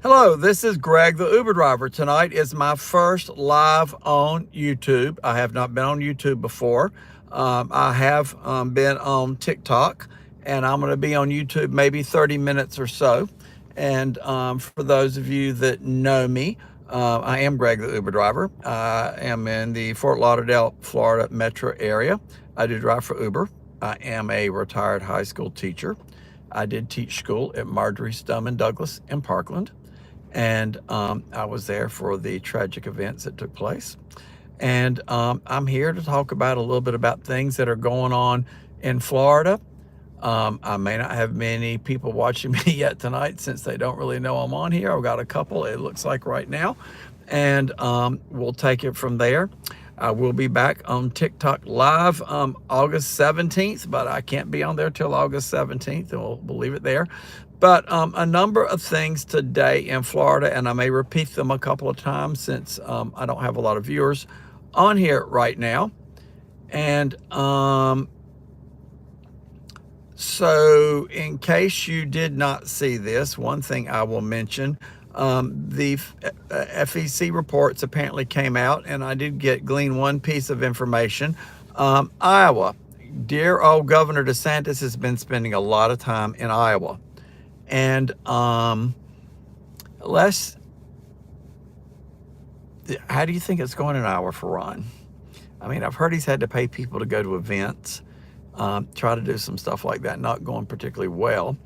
Hello, this is Greg the Uber driver. Tonight is my first live on YouTube. I have not been on YouTube before. I have been on TikTok, and I'm going to be on YouTube maybe 30 minutes or so. And for those of you that know me, I am Greg the Uber driver. I am in the Fort Lauderdale, Florida metro area. I do drive for Uber. I am a retired high school teacher. I did teach school at Marjorie Stoneman Douglas in Parkland, and I was there for the tragic events that took place. And I'm here to talk about a little bit about things that are going on in Florida. I may not have many people watching me yet tonight since they don't really know I'm on here. I've got a couple, it looks like right now, and we'll take it from there. I will be back on TikTok live August 17th, but I can't be on there till August 17th, and we'll leave it there. But a number of things today in Florida, and I may repeat them a couple of times since I don't have a lot of viewers on here right now. And so in case you did not see this, one thing I will mention, the FEC reports apparently came out, and I did glean one piece of information. Iowa, dear old Governor DeSantis has been spending a lot of time in Iowa. And how do you think it's going in Iowa for Ron? I mean, I've heard he's had to pay people to go to events, try to do some stuff like that, not going particularly well.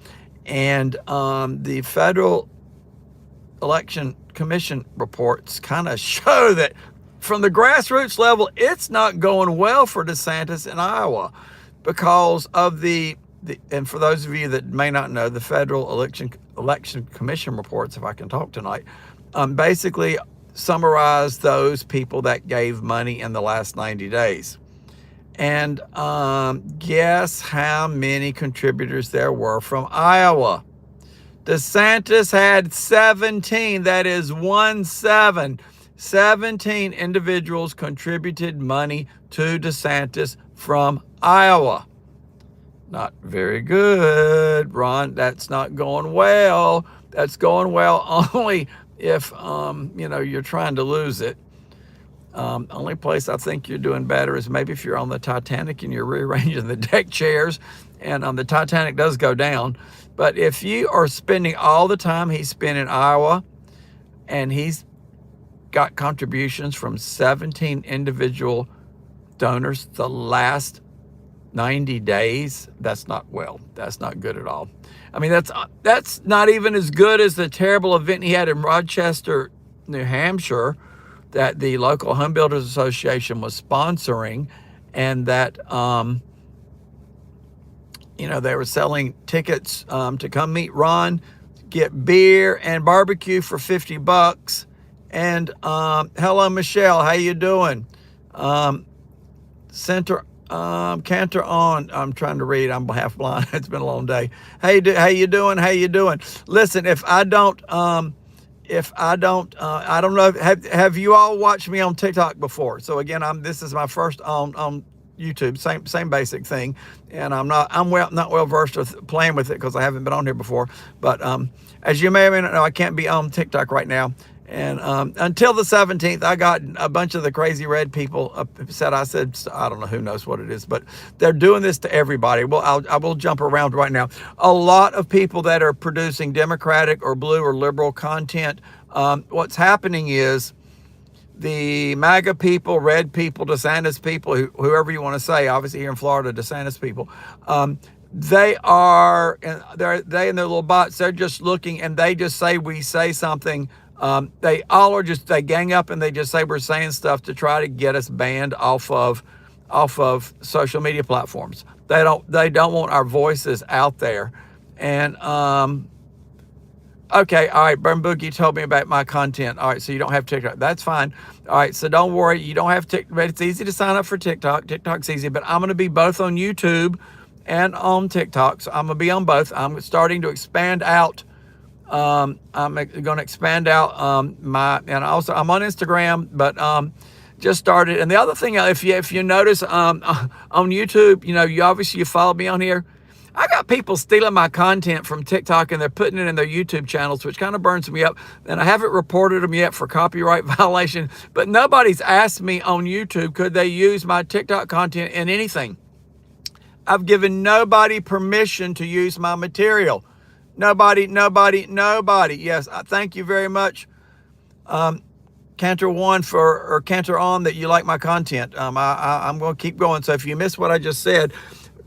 And the Federal Election Commission reports kind of show that from the grassroots level, it's not going well for DeSantis in Iowa because of and for those of you that may not know, the Federal Election Commission reports, if I can talk tonight, basically summarize those people that gave money in the last 90 days. And guess how many contributors there were from Iowa? DeSantis had 17, that is 17 individuals contributed money to DeSantis from Iowa. Not very good, Ron. That's not going well. That's going well only if, you're trying to lose it. Only place I think you're doing better is maybe if you're on the Titanic and you're rearranging the deck chairs and the Titanic does go down. But if you are spending all the time he's spent in Iowa and he's got contributions from 17 individual donors the last 90 days, that's not good at all. I mean, that's not even as good as the terrible event he had in Rochester, New Hampshire, that the local home builders association was sponsoring, and that they were selling tickets to come meet Ron, get beer and barbecue for $50. And hello, Michelle, how you doing? Cantor on. I'm trying to read. I'm half blind. It's been a long day. How you doing? Listen, I don't know. Have you all watched me on TikTok before? So again, this is my first on YouTube. Same basic thing, and I'm not well versed with playing with it because I haven't been on here before. But as you may or may not know, I can't be on TikTok right now. And until the 17th, I got a bunch of the crazy red people upset. I said, I don't know, who knows what it is, but they're doing this to everybody. Well, I will jump around right now. A lot of people that are producing Democratic or blue or liberal content, what's happening is the MAGA people, red people, DeSantis people, whoever you want to say, obviously here in Florida, DeSantis people, they and their little bots, they're just looking and they just say, we say something. They gang up and they just say we're saying stuff to try to get us banned off of social media platforms. They don't want our voices out there. And okay, all right, Burn Boogie told me about my content. All right, so you don't have TikTok. That's fine. All right, so don't worry, you don't have TikTok. It's easy to sign up for TikTok. TikTok's easy, but I'm going to be both on YouTube and on TikTok. So I'm going to be on both. I'm starting to expand out. I'm going to expand out and also I'm on Instagram, but just started. And the other thing, if you notice on YouTube, you follow me on here. I got people stealing my content from TikTok and they're putting it in their YouTube channels, which kind of burns me up. And I haven't reported them yet for copyright violation, but nobody's asked me on YouTube, could they use my TikTok content in anything? I've given nobody permission to use my material. Nobody. Yes, I thank you very much, Cantor One or Cantor On, that you like my content. I'm going to keep going. So if you missed what I just said,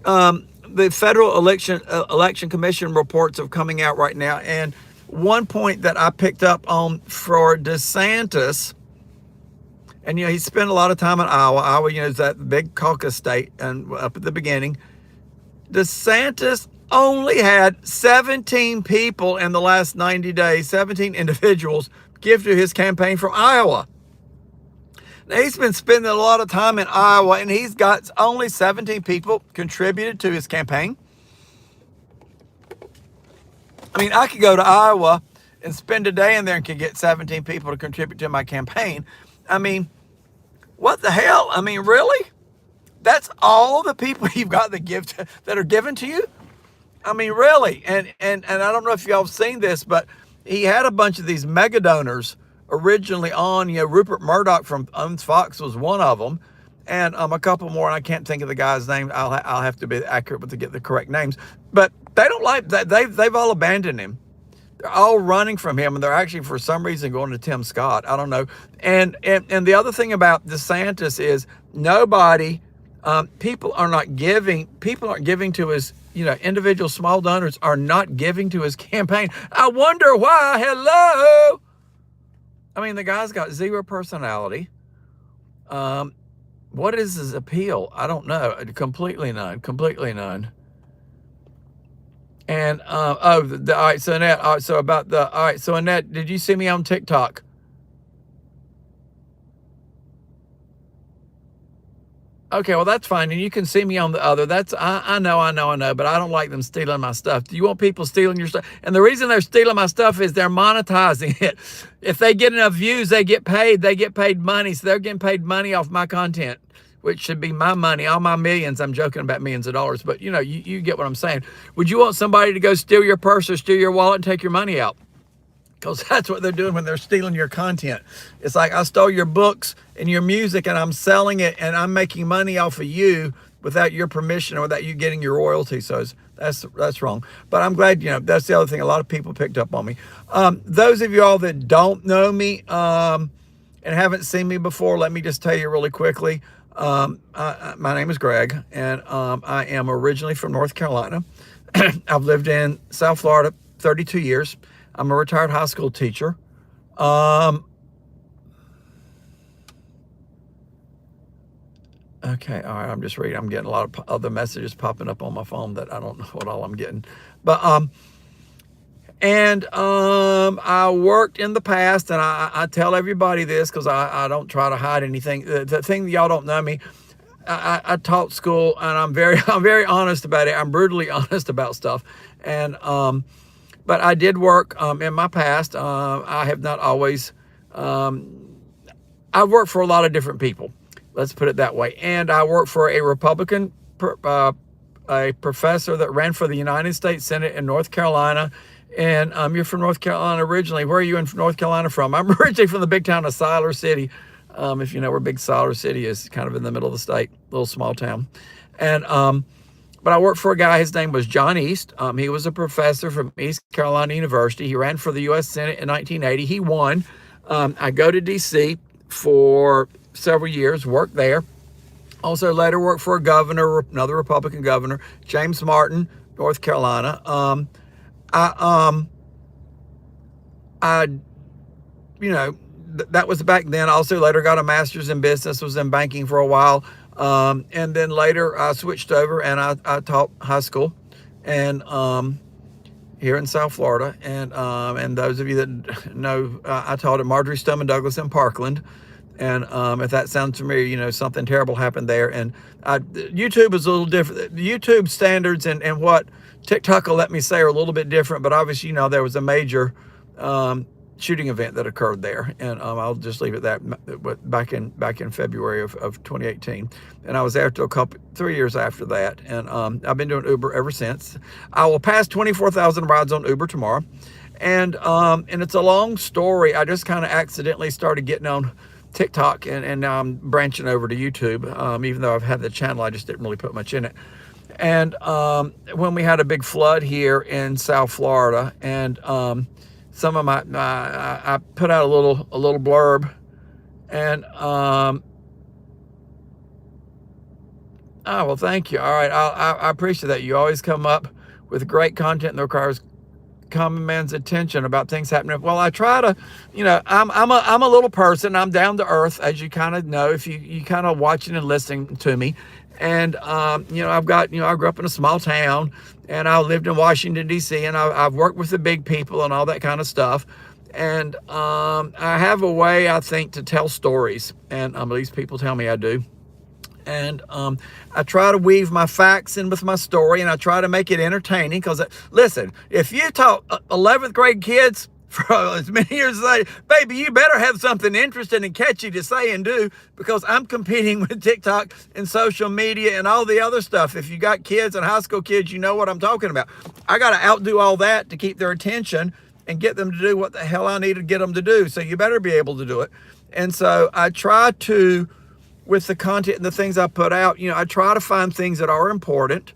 the Federal Election Commission reports are coming out right now, and one point that I picked up on for DeSantis, and he spent a lot of time in Iowa. Iowa, is that big caucus state, and up at the beginning, DeSantis only had 17 people in the last 90 days, 17 individuals give to his campaign from Iowa. Now, he's been spending a lot of time in Iowa, and he's got only 17 people contributed to his campaign. I mean, I could go to Iowa and spend a day in there and could get 17 people to contribute to my campaign. I mean, what the hell? I mean, really? That's all the people you've got that are given to you? I mean, really? And I don't know if y'all have seen this, but he had a bunch of these mega donors originally on. Rupert Murdoch from owns Fox was one of them, and a couple more, and I can't think of the guy's name. I'll have to be accurate to get the correct names. But they don't like that. They've all abandoned him. They're all running from him, and they're actually, for some reason, going to Tim Scott. I don't know. And the other thing about DeSantis is nobody. People aren't giving to his, individual small donors are not giving to his campaign. I wonder why. Hello. I mean, the guy's got zero personality. What is his appeal? I don't know. Completely none. And, all right. So Annette, so Annette, did you see me on TikTok? Okay, well, that's fine. And you can see me on the other. I know, but I don't like them stealing my stuff. Do you want people stealing your stuff? And the reason they're stealing my stuff is they're monetizing it. If they get enough views, they get paid. They get paid money. So they're getting paid money off my content, which should be my money, all my millions. I'm joking about millions of dollars, but you get what I'm saying. Would you want somebody to go steal your purse or steal your wallet and take your money out? Because that's what they're doing when they're stealing your content. It's like, I stole your books and your music and I'm selling it and I'm making money off of you without your permission or without you getting your royalty. So that's wrong. But I'm glad, that's the other thing. A lot of people picked up on me. Those of you all that don't know me and haven't seen me before, let me just tell you really quickly. My name is Greg, and I am originally from North Carolina. I've lived in South Florida 32 years. I'm a retired high school teacher. Okay, all right, I'm just reading. I'm getting a lot of other messages popping up on my phone that I don't know what all I'm getting. But, I worked in the past, and I tell everybody this because I don't try to hide anything. The thing that y'all don't know me, I taught school, and I'm very honest about it. I'm brutally honest about stuff. And, but I did work in my past. I have not always, I've worked for a lot of different people. Let's put it that way. And I worked for a Republican, a professor that ran for the United States Senate in North Carolina. And you're from North Carolina originally. Where are you in North Carolina from? I'm originally from the big town of Siler City. If you know where big Siler City is, kind of in the middle of the state, little small town. And but I worked for a guy, his name was John East. He was a professor from East Carolina University. He ran for the U.S. Senate in 1980. He won. I go to D.C. for several years, worked there. Also later worked for a governor, another Republican governor, James Martin, North Carolina. That was back then. Also later got a master's in business, was in banking for a while. And then later I switched over and I taught high school and here in South Florida. And those of you that know, I taught at Marjory Stoneman Douglas in Parkland. And if that sounds familiar, something terrible happened there. And YouTube is a little different. YouTube standards and what TikTok will let me say are a little bit different. But obviously, there was a major shooting event that occurred there, and I'll just leave it that. Back in February of 2018, and I was there till 3 years after that, and I've been doing Uber ever since. I will pass 24,000 rides on Uber tomorrow, and it's a long story. I just kind of accidentally started getting on TikTok, and now I'm branching over to YouTube. Even though I've had the channel, I just didn't really put much in it. And when we had a big flood here in South Florida, and some of I put out a little blurb, and oh, well, thank you. All right, I appreciate that. You always come up with great content that requires common man's attention about things happening. Well, I try to, I'm a little person. I'm down to earth, as you kind of know if you kind of watching and listening to me. And I've got, I grew up in a small town, and I lived in Washington D.C., and I've worked with the big people and all that kind of stuff. And I have a way, I think, to tell stories, and at least people tell me I do. And I try to weave my facts in with my story, and I try to make it entertaining. Because listen, if you taught 11th grade kids for as many years as baby, you better have something interesting and catchy to say and do, because I'm competing with TikTok and social media and all the other stuff. If you got kids and high school kids, you know what I'm talking about. I got to outdo all that to keep their attention and get them to do what the hell I need to get them to do. So you better be able to do it. And so I try to, with the content and the things I put out, I try to find things that are important,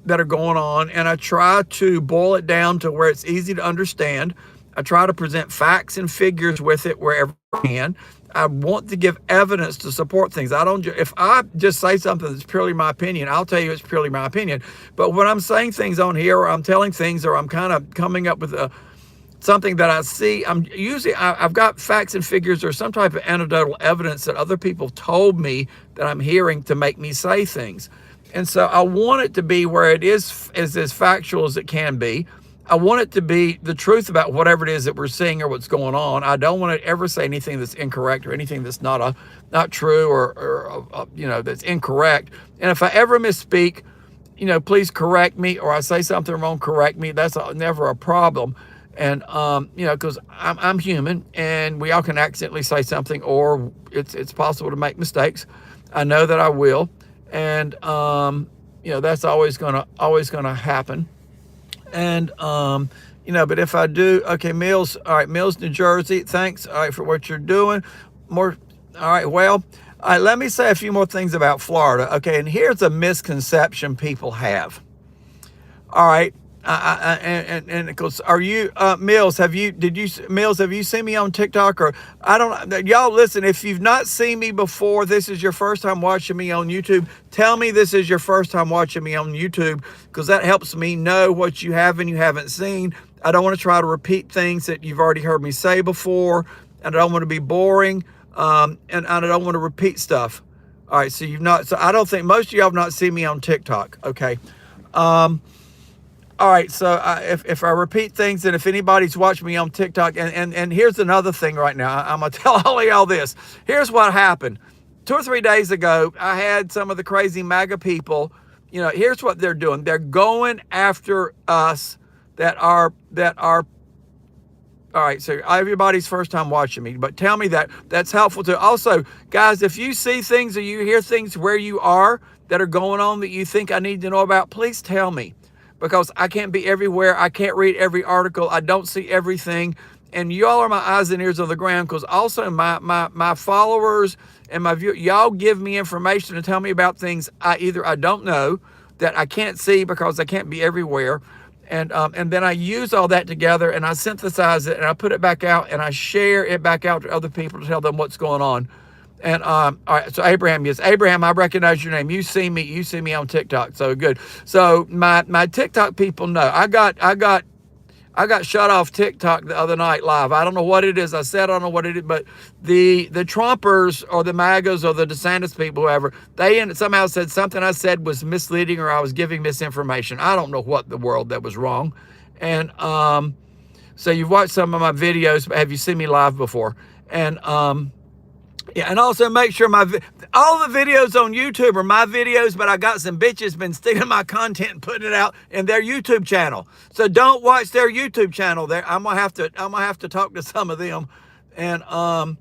that are going on, and I try to boil it down to where it's easy to understand. I try to present facts and figures with it wherever I can. I want to give evidence to support things. If I just say something that's purely my opinion, I'll tell you it's purely my opinion. But when I'm saying things on here, or I'm telling things, or I'm kind of coming up with something that I see, I've got facts and figures or some type of anecdotal evidence that other people told me that I'm hearing to make me say things. And so I want it to be where it is as factual as it can be. I want it to be the truth about whatever it is that we're seeing or what's going on. I don't want to ever say anything that's incorrect or anything that's not true or that's incorrect. And if I ever misspeak, please correct me, or I say something wrong, correct me. That's never a problem. And because I'm human, and we all can accidentally say something, or it's possible to make mistakes. I know that I will. And that's always gonna happen. And but if I do, okay, Mills, all right, Mills, New Jersey, thanks, all right, for what you're doing. All right, well, all right, let me say a few more things about Florida. Okay, and here's a misconception people have. All right, and because are you Mills? Have you seen me on TikTok? Or I don't, y'all listen. If you've not seen me before, this is your first time watching me on YouTube. Tell me this is your first time watching me on YouTube, because that helps me know what you have and you haven't seen. I don't want to try to repeat things that you've already heard me say before, and I don't want to be boring, and I don't want to repeat stuff. All right, so I don't think most of y'all have not seen me on TikTok. Okay. All right, so if I repeat things, and if anybody's watching me on TikTok, and here's another thing right now, I'm going to tell all of y'all this. Here's what happened. 2 or 3 days ago, I had some of the crazy MAGA people, here's what they're doing. They're going after us that are, all right, so everybody's first time watching me, but tell me that's helpful too. Also, guys, if you see things or you hear things where you are that are going on that you think I need to know about, please tell me. Because I can't be everywhere. I can't read every article. I don't see everything. And y'all are my eyes and ears on the ground, because also my followers and my viewers, y'all give me information and tell me about things I don't know, that I can't see because I can't be everywhere. And then I use all that together, and I synthesize it, and I put it back out, and I share it back out to other people to tell them what's going on. And all right, so Abraham, yes, Abraham, I recognize your name. You see me on TikTok, so good. So my TikTok people know I got shut off TikTok the other night live. I don't know what it is. I don't know what it is, but the Trumpers or the MAGAs or the DeSantis people, whoever, they somehow said something I said was misleading, or I was giving misinformation. I don't know what the world that was wrong. And so you've watched some of my videos, but have you seen me live before? And Yeah, and also make sure all the videos on YouTube are my videos, but I got some bitches been stealing my content and putting it out in their YouTube channel. So don't watch their YouTube channel. There, I'm gonna have to talk to some of them, and oh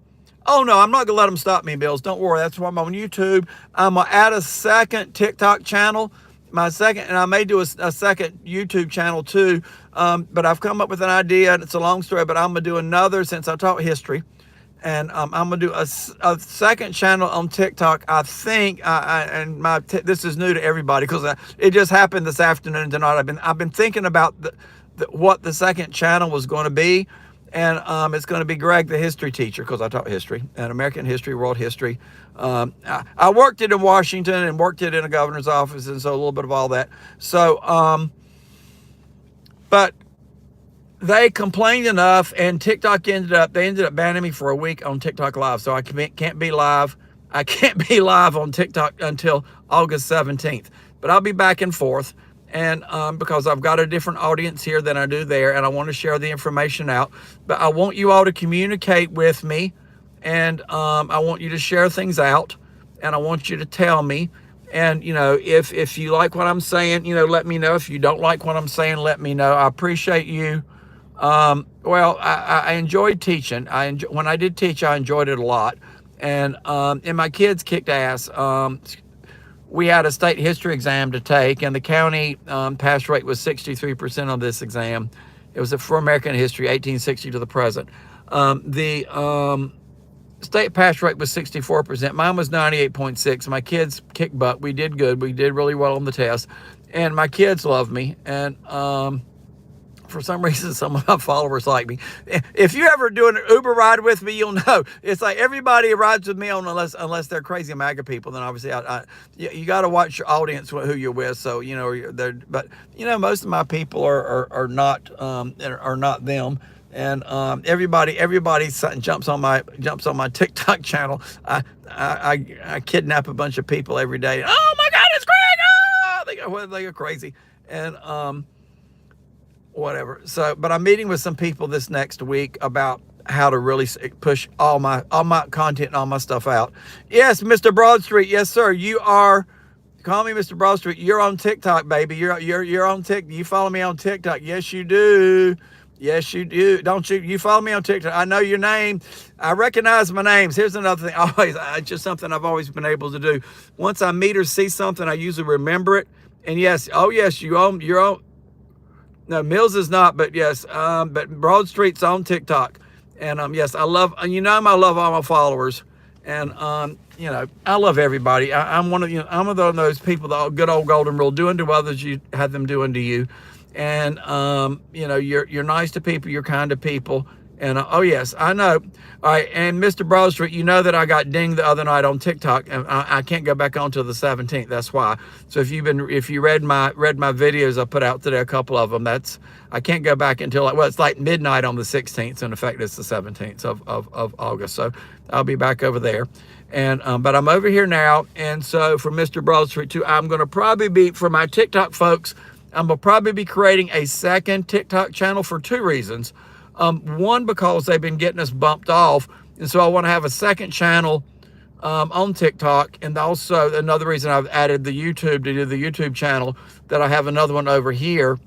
no, I'm not gonna let them stop me, Bills. Don't worry. That's why I'm on YouTube. I'm gonna add a second TikTok channel, my second, and I may do a second YouTube channel too. But I've come up with an idea, and it's a long story. But I'm gonna do another since I taught history. And I'm gonna do a second channel on TikTok. I think, this is new to everybody because it just happened this afternoon tonight. I've been thinking about what the second channel was going to be, and it's going to be Greg the history teacher because I taught history and American history, world history. I worked it in Washington and worked it in a governor's office, and so a little bit of all that. So, but they complained enough, and TikTok ended up banning me for a week on TikTok Live. So I can't be live. I can't be live on TikTok until August 17th. But I'll be back and forth, and because I've got a different audience here than I do there, and I want to share the information out. But I want you all to communicate with me, and I want you to share things out, and I want you to tell me. And, you know, if you like what I'm saying, you know, let me know. If you don't like what I'm saying, let me know. I appreciate you. Well, I enjoyed teaching. When I did teach, I enjoyed it a lot. And my kids kicked ass. We had a state history exam to take, and the county pass rate was 63% on this exam. It was for American history, 1860 to the present. The state pass rate was 64%. Mine was 98.6. My kids kicked butt. We did good. We did really well on the test. And my kids love me. And for some reason, some of my followers like me. If you ever do an Uber ride with me, you'll know. It's like everybody rides with me on unless they're crazy MAGA people. Then obviously, you got to watch your audience, who you're with. So, you know, but you know, most of my people are not them. And everybody jumps on my TikTok channel. I kidnap a bunch of people every day. Oh my God, it's Greg! Oh, they go crazy, and whatever. So, but I'm meeting with some people this next week about how to really push all my content and all my stuff out. Yes, Mr. Broadstreet. Yes, sir. You are. Call me Mr. Broadstreet. You're on TikTok, baby. You're on TikTok. You follow me on TikTok. Yes, you do. Yes, you do. Don't you? You follow me on TikTok. I know your name. I recognize my names. Here's another thing. It's just something I've always been able to do. Once I meet or see something, I usually remember it. And yes, you're on. No, Mills is not, but yes, but Broadstreet's on TikTok. And yes, I love all my followers. And you know, I love everybody. I'm one of those people, the good old golden rule: do unto others you have them do unto you. And you know, you're nice to people, you're kind to people. And oh yes, I know. All right, and Mr. Broadstreet, you know that I got dinged the other night on TikTok, and I can't go back on till the 17th. That's why. So if you read my videos I put out today, a couple of them, I can't go back until it's like midnight on the 16th. So in effect, it's the 17th of August. So I'll be back over there. And but I'm over here now, and so for Mr. Broadstreet too, I'm going to probably be, for my TikTok folks, I'm going to probably be creating a second TikTok channel for two reasons. One, because they've been getting us bumped off, and so I want to have a second channel on TikTok. And also another reason I've added the YouTube, to do the YouTube channel, that I have another one over here.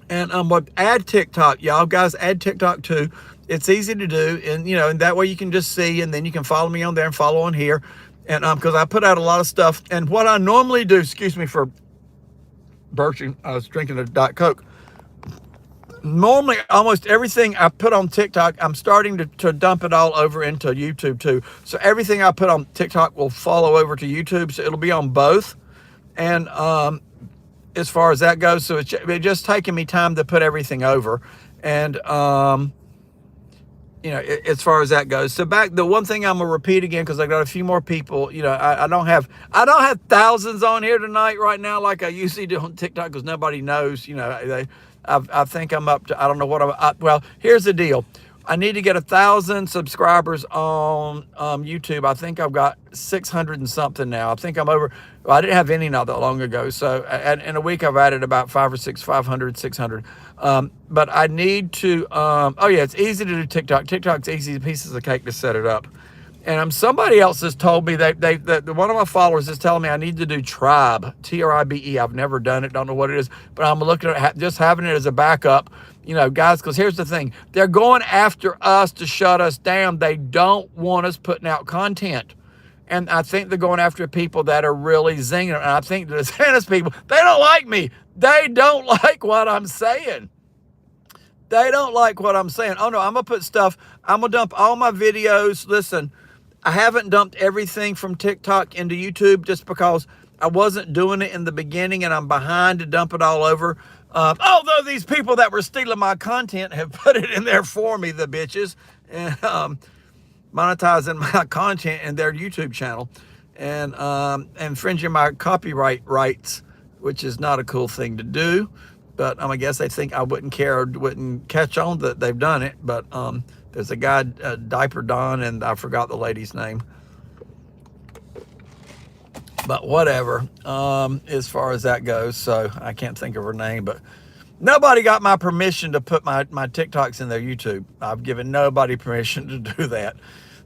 And but add TikTok, y'all guys, add TikTok too. It's easy to do, and you know, and that way you can just see, and then you can follow me on there and follow on here. And because I put out a lot of stuff, and what I normally do, excuse me for birching, I was drinking a Diet Coke. Normally, almost everything I put on TikTok, I'm starting to dump it all over into YouTube too. So everything I put on TikTok will follow over to YouTube. So it'll be on both. And as far as that goes, so it's just taking me time to put everything over. And, you know, as far as that goes. So the one thing I'm going to repeat again, because I got a few more people, you know, I don't have thousands on here tonight right now like I usually do on TikTok, because nobody knows, you know, I think I'm up to, I don't know what well, here's the deal. I need to get 1,000 subscribers on YouTube. I think I've got 600 and something now. I think I'm over. Well, I didn't have any not that long ago. So in a week, I've added about 500, 600. But I need to, oh yeah, it's easy to do TikTok. TikTok's easy, pieces of cake to set it up. And somebody else has told me that one of my followers is telling me I need to do Tribe, Tribe. I've never done it, don't know what it is, but I'm looking at just having it as a backup, guys, because here's the thing. They're going after us to shut us down. They don't want us putting out content. And I think they're going after people that are really zinging. And I think the DeSantis people, they don't like me. They don't like what I'm saying. They don't like what I'm saying. Oh, no, I'm going to put stuff. I'm going to dump all my videos. Listen, I haven't dumped everything from TikTok into YouTube just because I wasn't doing it in the beginning and I'm behind to dump it all over. Although these people that were stealing my content have put it in there for me, the bitches, and monetizing my content in their YouTube channel and infringing my copyright rights, which is not a cool thing to do. But I guess they think I wouldn't care or wouldn't catch on that they've done it. But there's a guy, Diaper Don, and I forgot the lady's name. But whatever, as far as that goes. So I can't think of her name, but nobody got my permission to put my TikToks in their YouTube. I've given nobody permission to do that.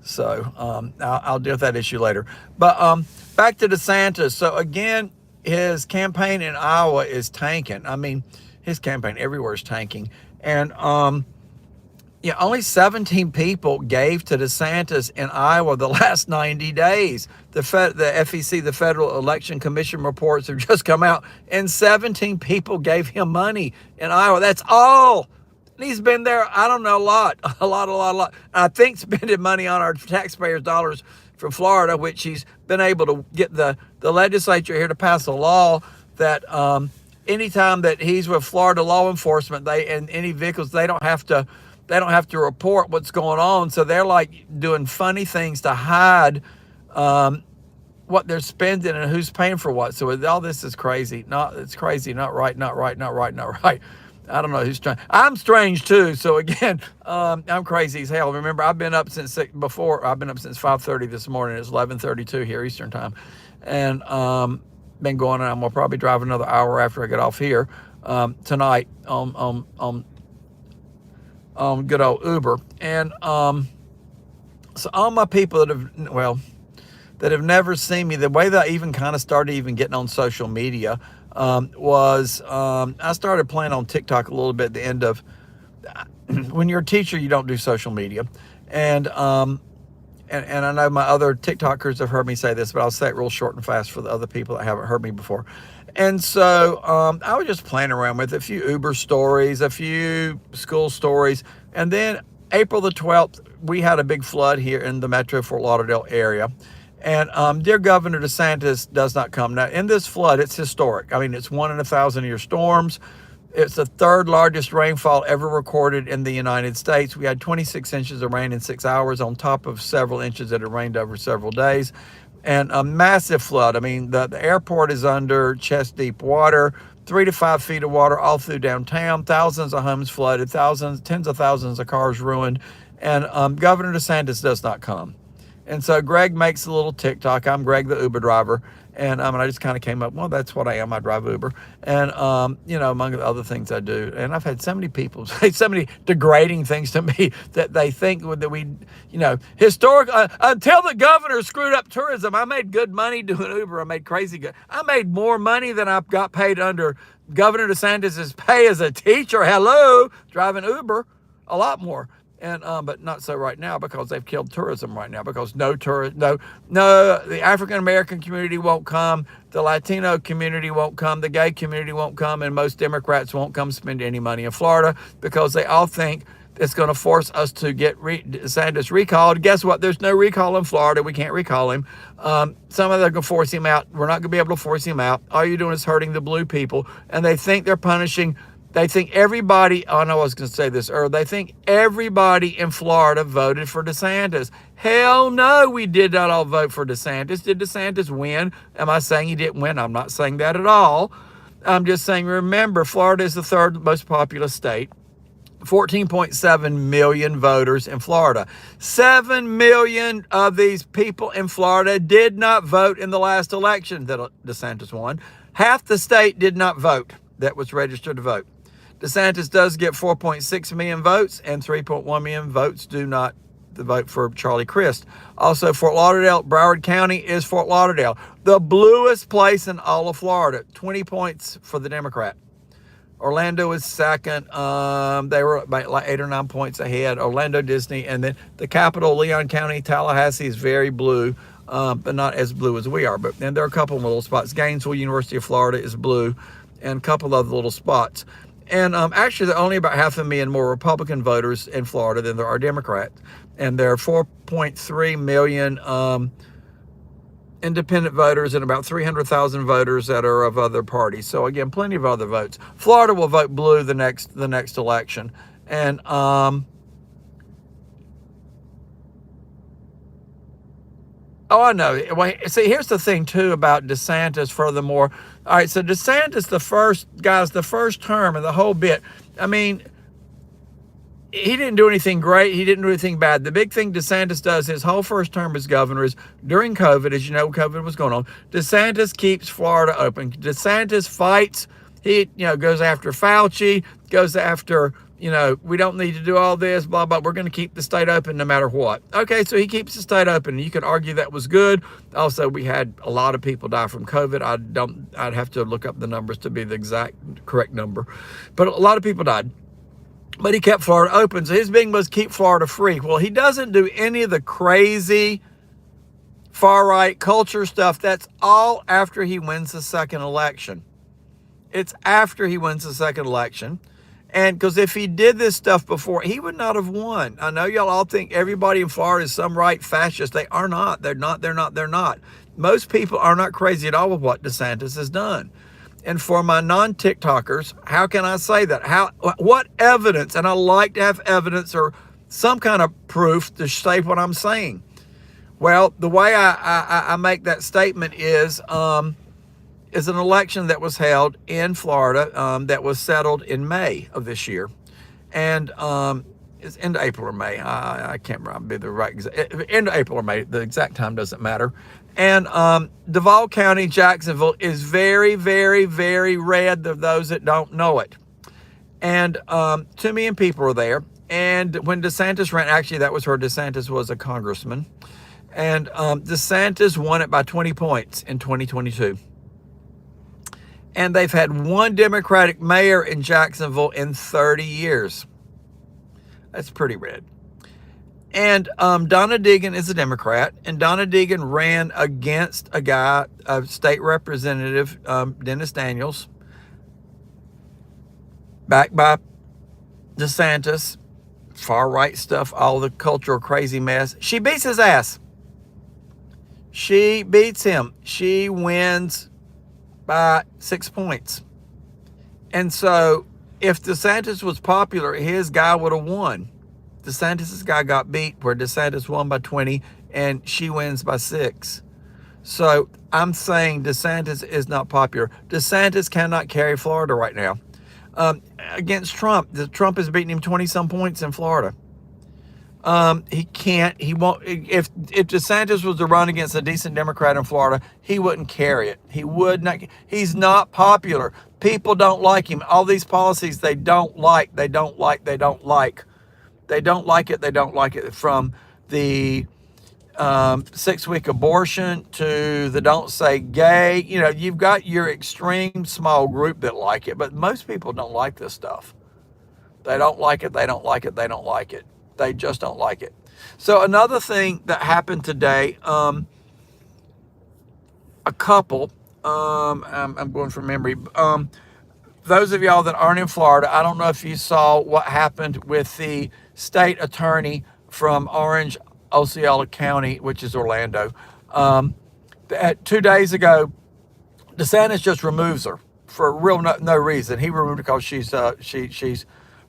So I'll deal with that issue later. But back to DeSantis. So again, his campaign in Iowa is tanking. I mean, his campaign everywhere is tanking. And only 17 people gave to DeSantis in Iowa the last 90 days. The FEC, the Federal Election Commission reports have just come out, and 17 people gave him money in Iowa. That's all. And he's been there, I don't know, a lot. I think spending money on our taxpayers' dollars from Florida, which he's been able to get the legislature here to pass a law that anytime that he's with Florida law enforcement, and any vehicles, they don't have to report what's going on. So they're like doing funny things to hide what they're spending and who's paying for what. So all this is crazy. It's crazy. Not right. I don't know who's trying. I'm strange too. So again, I'm crazy as hell. Remember, I've been up since 5:30 this morning. It's 11:32 here Eastern time, and been going. I'm gonna probably drive another hour after I get off here tonight on good old Uber. And so all my people that have never seen me, the way that I even kind of started even getting on social media was I started playing on TikTok a little bit at the end of, when you're a teacher, you don't do social media. And I know my other TikTokers have heard me say this, but I'll say it real short and fast for the other people that haven't heard me before. And so I was just playing around with a few Uber stories, a few school stories. And then April the 12th, we had a big flood here in the Metro Fort Lauderdale area. And dear Governor DeSantis does not come. Now, in this flood, it's historic. I mean, it's 1 in 1,000-year storms. It's the third largest rainfall ever recorded in the United States. We had 26 inches of rain in 6 hours on top of several inches that had rained over several days. And a massive flood. I mean, the airport is under chest-deep water, 3 to 5 feet of water all through downtown, thousands of homes flooded, tens of thousands of cars ruined. And Governor DeSantis does not come. And so Greg makes a little TikTok. I'm Greg, the Uber driver. And I just kind of came up, well, that's what I am. I drive Uber. And, among the other things I do. And I've had so many people say so many degrading things to me that they think that we, historic, until the governor screwed up tourism, I made good money doing Uber. I made crazy good. I made more money than I got paid under Governor DeSantis's pay as a teacher. Hello, driving Uber, a lot more. And but not so right now, because they've killed tourism right now, because the African American community won't come, the Latino community won't come, the gay community won't come, and most Democrats won't come spend any money in Florida because they all think it's going to force us to get DeSantis recalled. Guess what? There's no recall in Florida. We can't recall him. Some of them are going to force him out. We're not going to be able to force him out. All you're doing is hurting the blue people, and they think they're punishing. They think everybody, I know I was going to say this earlier, they think everybody in Florida voted for DeSantis. Hell no, we did not all vote for DeSantis. Did DeSantis win? Am I saying he didn't win? I'm not saying that at all. I'm just saying, remember, Florida is the third most populous state. 14.7 million voters in Florida. 7 million of these people in Florida did not vote in the last election that DeSantis won. Half the state did not vote that was registered to vote. DeSantis does get 4.6 million votes, and 3.1 million votes do not the vote for Charlie Crist. Also, Fort Lauderdale, Broward County is Fort Lauderdale, the bluest place in all of Florida. 20 points for the Democrat. Orlando is second. They were about like 8 or 9 points ahead. Orlando, Disney, and then the capital, Leon County, Tallahassee, is very blue, but not as blue as we are. But then there are a couple of little spots. Gainesville, University of Florida, is blue, and a couple of other little spots. And actually, there are only about 500,000 more Republican voters in Florida than there are Democrats. And there are 4.3 million independent voters and about 300,000 voters that are of other parties. So again, plenty of other votes. Florida will vote blue the next election. And oh, I know. Well, see, here's the thing too about DeSantis. Furthermore, all right. So DeSantis, the first term and the whole bit. I mean, he didn't do anything great. He didn't do anything bad. The big thing DeSantis does his whole first term as governor is during COVID, as you know, COVID was going on. DeSantis keeps Florida open. DeSantis fights. He, goes after Fauci, goes after, we don't need to do all this, blah, blah. We're going to keep the state open no matter what. Okay, so he keeps the state open. You could argue that was good. Also, we had a lot of people die from COVID. I'd have to look up the numbers to be the exact correct number. But a lot of people died. But he kept Florida open. So his big was keep Florida free. Well, he doesn't do any of the crazy far-right culture stuff. That's all after he wins the second election. It's after he wins the second election. And because if he did this stuff before, he would not have won. I know y'all all think everybody in Florida is some right fascist. They are not. They're not. Most people are not crazy at all with what DeSantis has done. And for my non-TikTokers, how can I say that? What evidence, and I like to have evidence or some kind of proof to say what I'm saying. Well, the way I make that statement is an election that was held in Florida that was settled in May of this year. And it's end of April or May. I can't remember the right end of April or May. The exact time doesn't matter. And Duval County, Jacksonville, is very, very, very red to those that don't know it. And 2 million people are there. And when DeSantis ran, actually that was where DeSantis was a congressman. And DeSantis won it by 20 points in 2022. And they've had one Democratic mayor in Jacksonville in 30 years. That's pretty red. And Donna Deegan is a Democrat, and Donna Deegan ran against a guy, a state representative, Dennis Daniels, backed by DeSantis, far-right stuff, all the cultural crazy mess. She beats his ass. She beats him. She wins by 6 points. And so if DeSantis was popular, his guy would have won. DeSantis' guy got beat where DeSantis won by 20 and she wins by 6. So I'm saying DeSantis is not popular. DeSantis cannot carry Florida right now. Against Trump, Trump is beating him 20-some points in Florida. He can't, he won't, if DeSantis was to run against a decent Democrat in Florida, he wouldn't carry it. He would not, he's not popular. People don't like him. All these policies they don't like. They don't like it, from the 6-week abortion to the don't say gay. You've got your extreme small group that like it, but most people don't like this stuff. They don't like it. They just don't like it. So another thing that happened today, a couple, I'm going from memory. Those of y'all that aren't in Florida, I don't know if you saw what happened with the state attorney from Orange, Osceola County, which is Orlando. 2 days ago, DeSantis just removes her for real no reason. He removed her because she's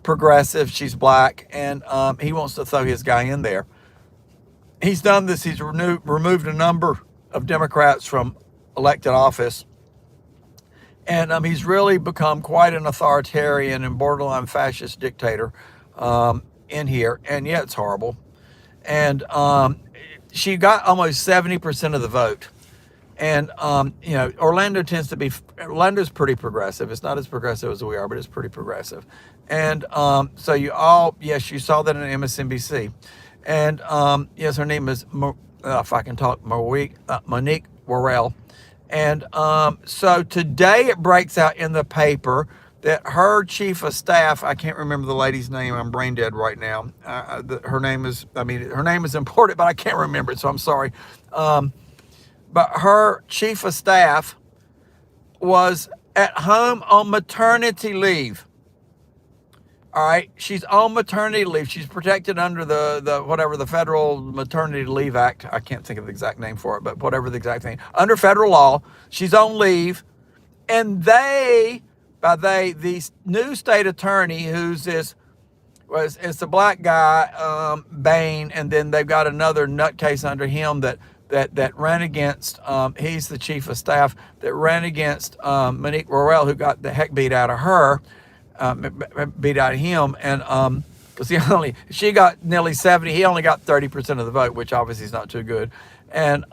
progressive, she's black, and he wants to throw his guy in there. He's done this. He's removed a number of Democrats from elected office. And he's really become quite an authoritarian and borderline fascist dictator in here. And yeah, it's horrible. And she got almost 70% of the vote. And, Orlando's pretty progressive. It's not as progressive as we are, but it's pretty progressive. And so you saw that on MSNBC. And yes, her name is, if I can talk, Monique Worrell. And so today it breaks out in the paper that her chief of staff, I can't remember the lady's name, I'm brain dead right now. Her name is, her name is important, but I can't remember it, so I'm sorry. But her chief of staff was at home on maternity leave. All right, she's on maternity leave. She's protected under the whatever, the Federal Maternity Leave Act. I can't think of the exact name for it, but whatever the exact thing. Under federal law, she's on leave, and the new state attorney, who's this, it's a black guy, Bain, and then they've got another nutcase under him that ran against. He's the chief of staff that ran against Monique Worrell, who got the heck beat out of her. Beat out of him, and because she got nearly 70, he only got 30% of the vote, which obviously is not too good. And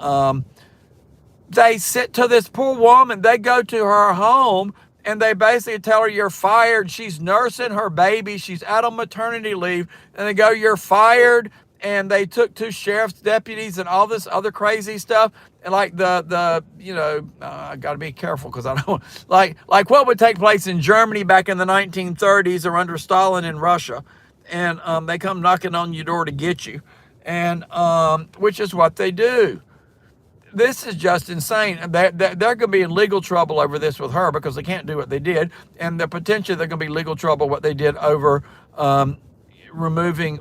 they sit to this poor woman, they go to her home, and they basically tell her, you're fired. She's nursing her baby, she's out on maternity leave, and they go, you're fired. And they took 2 sheriff's deputies and all this other crazy stuff. And like I got to be careful because I don't like what would take place in Germany back in the 1930s or under Stalin in Russia. And they come knocking on your door to get you. And which is what they do. This is just insane. They're going to be in legal trouble over this with her because they can't do what they did. And the potential they're going to be legal trouble what they did over removing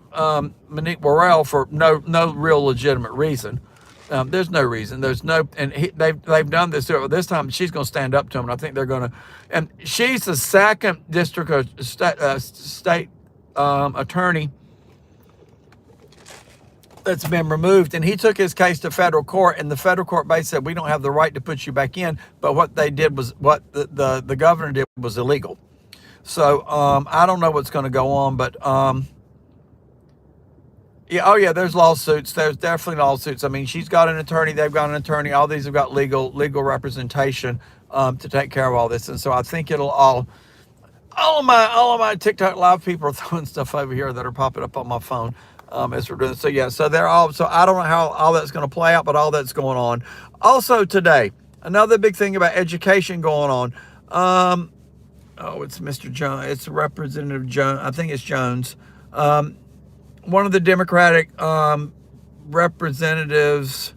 Monique Worrell for no real legitimate reason. There's no reason. There's no, and they've done this time. She's going to stand up to them, and I think they're going to. And she's the second district state attorney that's been removed, and he took his case to federal court, and the federal court basically said we don't have the right to put you back in. But what they did was what the governor did was illegal. So I don't know what's going to go on, but. Yeah, oh yeah, there's lawsuits. There's definitely lawsuits. I mean, she's got an attorney, they've got an attorney, all these have got legal representation to take care of all this. And so I think it'll all of my TikTok live people are throwing stuff over here that are popping up on my phone as we're doing. So yeah, so I don't know how all that's going to play out, but all that's going on. Also today, another big thing about education going on. It's Mr. Jones. It's Representative Jones. I think it's Jones. One of the Democratic representatives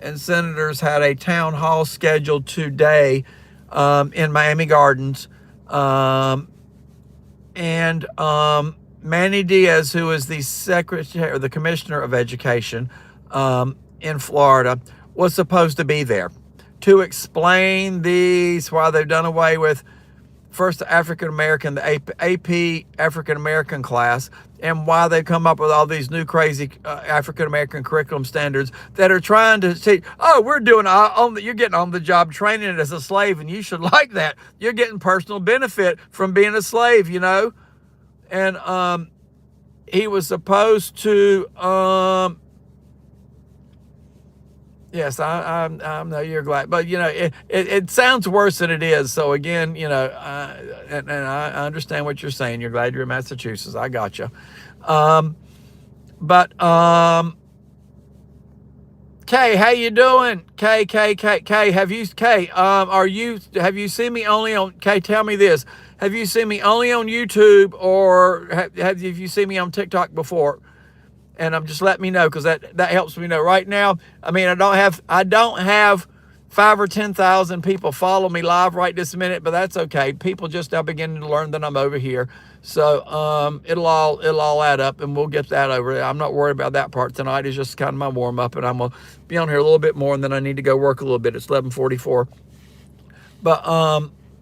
and senators had a town hall scheduled today in Miami Gardens. And Manny Diaz, who is the secretary or the commissioner of education in Florida, was supposed to be there to explain why they've done away with first African American, the AP African American class, and why they come up with all these new crazy African American curriculum standards that are trying to teach. Oh, you're getting on the job training as a slave, and you should like that. You're getting personal benefit from being a slave, And he was supposed to. Yes, I know you're glad, but it sounds worse than it is. So again, and I understand what you're saying. You're glad you're in Massachusetts. I got you. But Kay, how you doing? Kay, have you seen me only on? Kay, tell me this. Have you seen me only on YouTube, or have you seen me on TikTok before? And just let me know, because that helps me know. Right now, I mean, I don't have 5 or 10,000 people follow me live right this minute, but that's okay. People just now beginning to learn that I'm over here. So it'll all add up, and we'll get that over. I'm not worried about that part tonight. It's just kind of my warm up, and I'm gonna be on here a little bit more, and then I need to go work a little bit. It's 11:44. But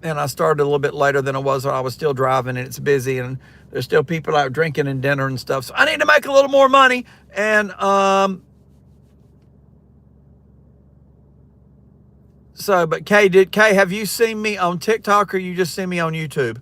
and I started a little bit later than I was when I was still driving, and it's busy, and there's still people out drinking and dinner and stuff. So I need to make a little more money. And but Kay, have you seen me on TikTok, or you just seen me on YouTube?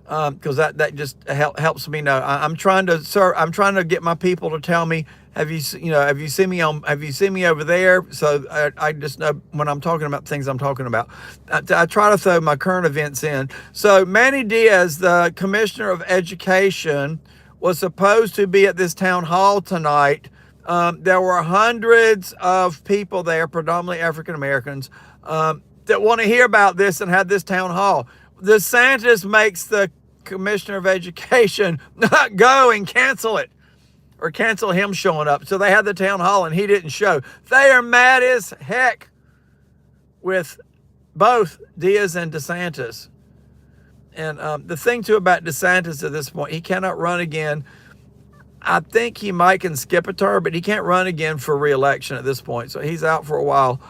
Because that just helps me know. I'm trying to get my people to tell me, have you seen me over there? So I just know when I'm talking about things I'm talking about. I try to throw my current events in. So Manny Diaz, the commissioner of education, was supposed to be at this town hall tonight. There were hundreds of people there, predominantly African Americans, that want to hear about this and have this town hall. DeSantis makes the commissioner of education not go and cancel it, or cancel him showing up. So they had the town hall and he didn't show. They are mad as heck with both Diaz and DeSantis. And the thing too about DeSantis at this point, he cannot run again. I think he might can skip a term, but he can't run again for re-election at this point. So he's out for a while.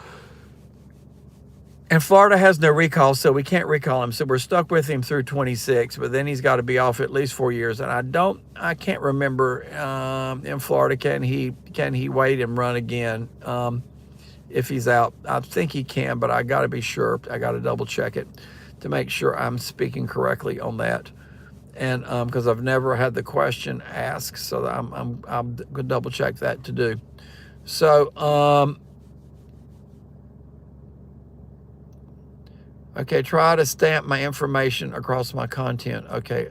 And Florida has no recall, so we can't recall him. So we're stuck with him through 26, but then he's got to be off at least 4 years. And I can't remember in Florida, can he wait and run again if he's out? I think he can, but I got to be sure. I got to double check it to make sure I'm speaking correctly on that. And because I've never had the question asked, so I'm gonna double check that to do. So okay, try to stamp my information across my content. Okay.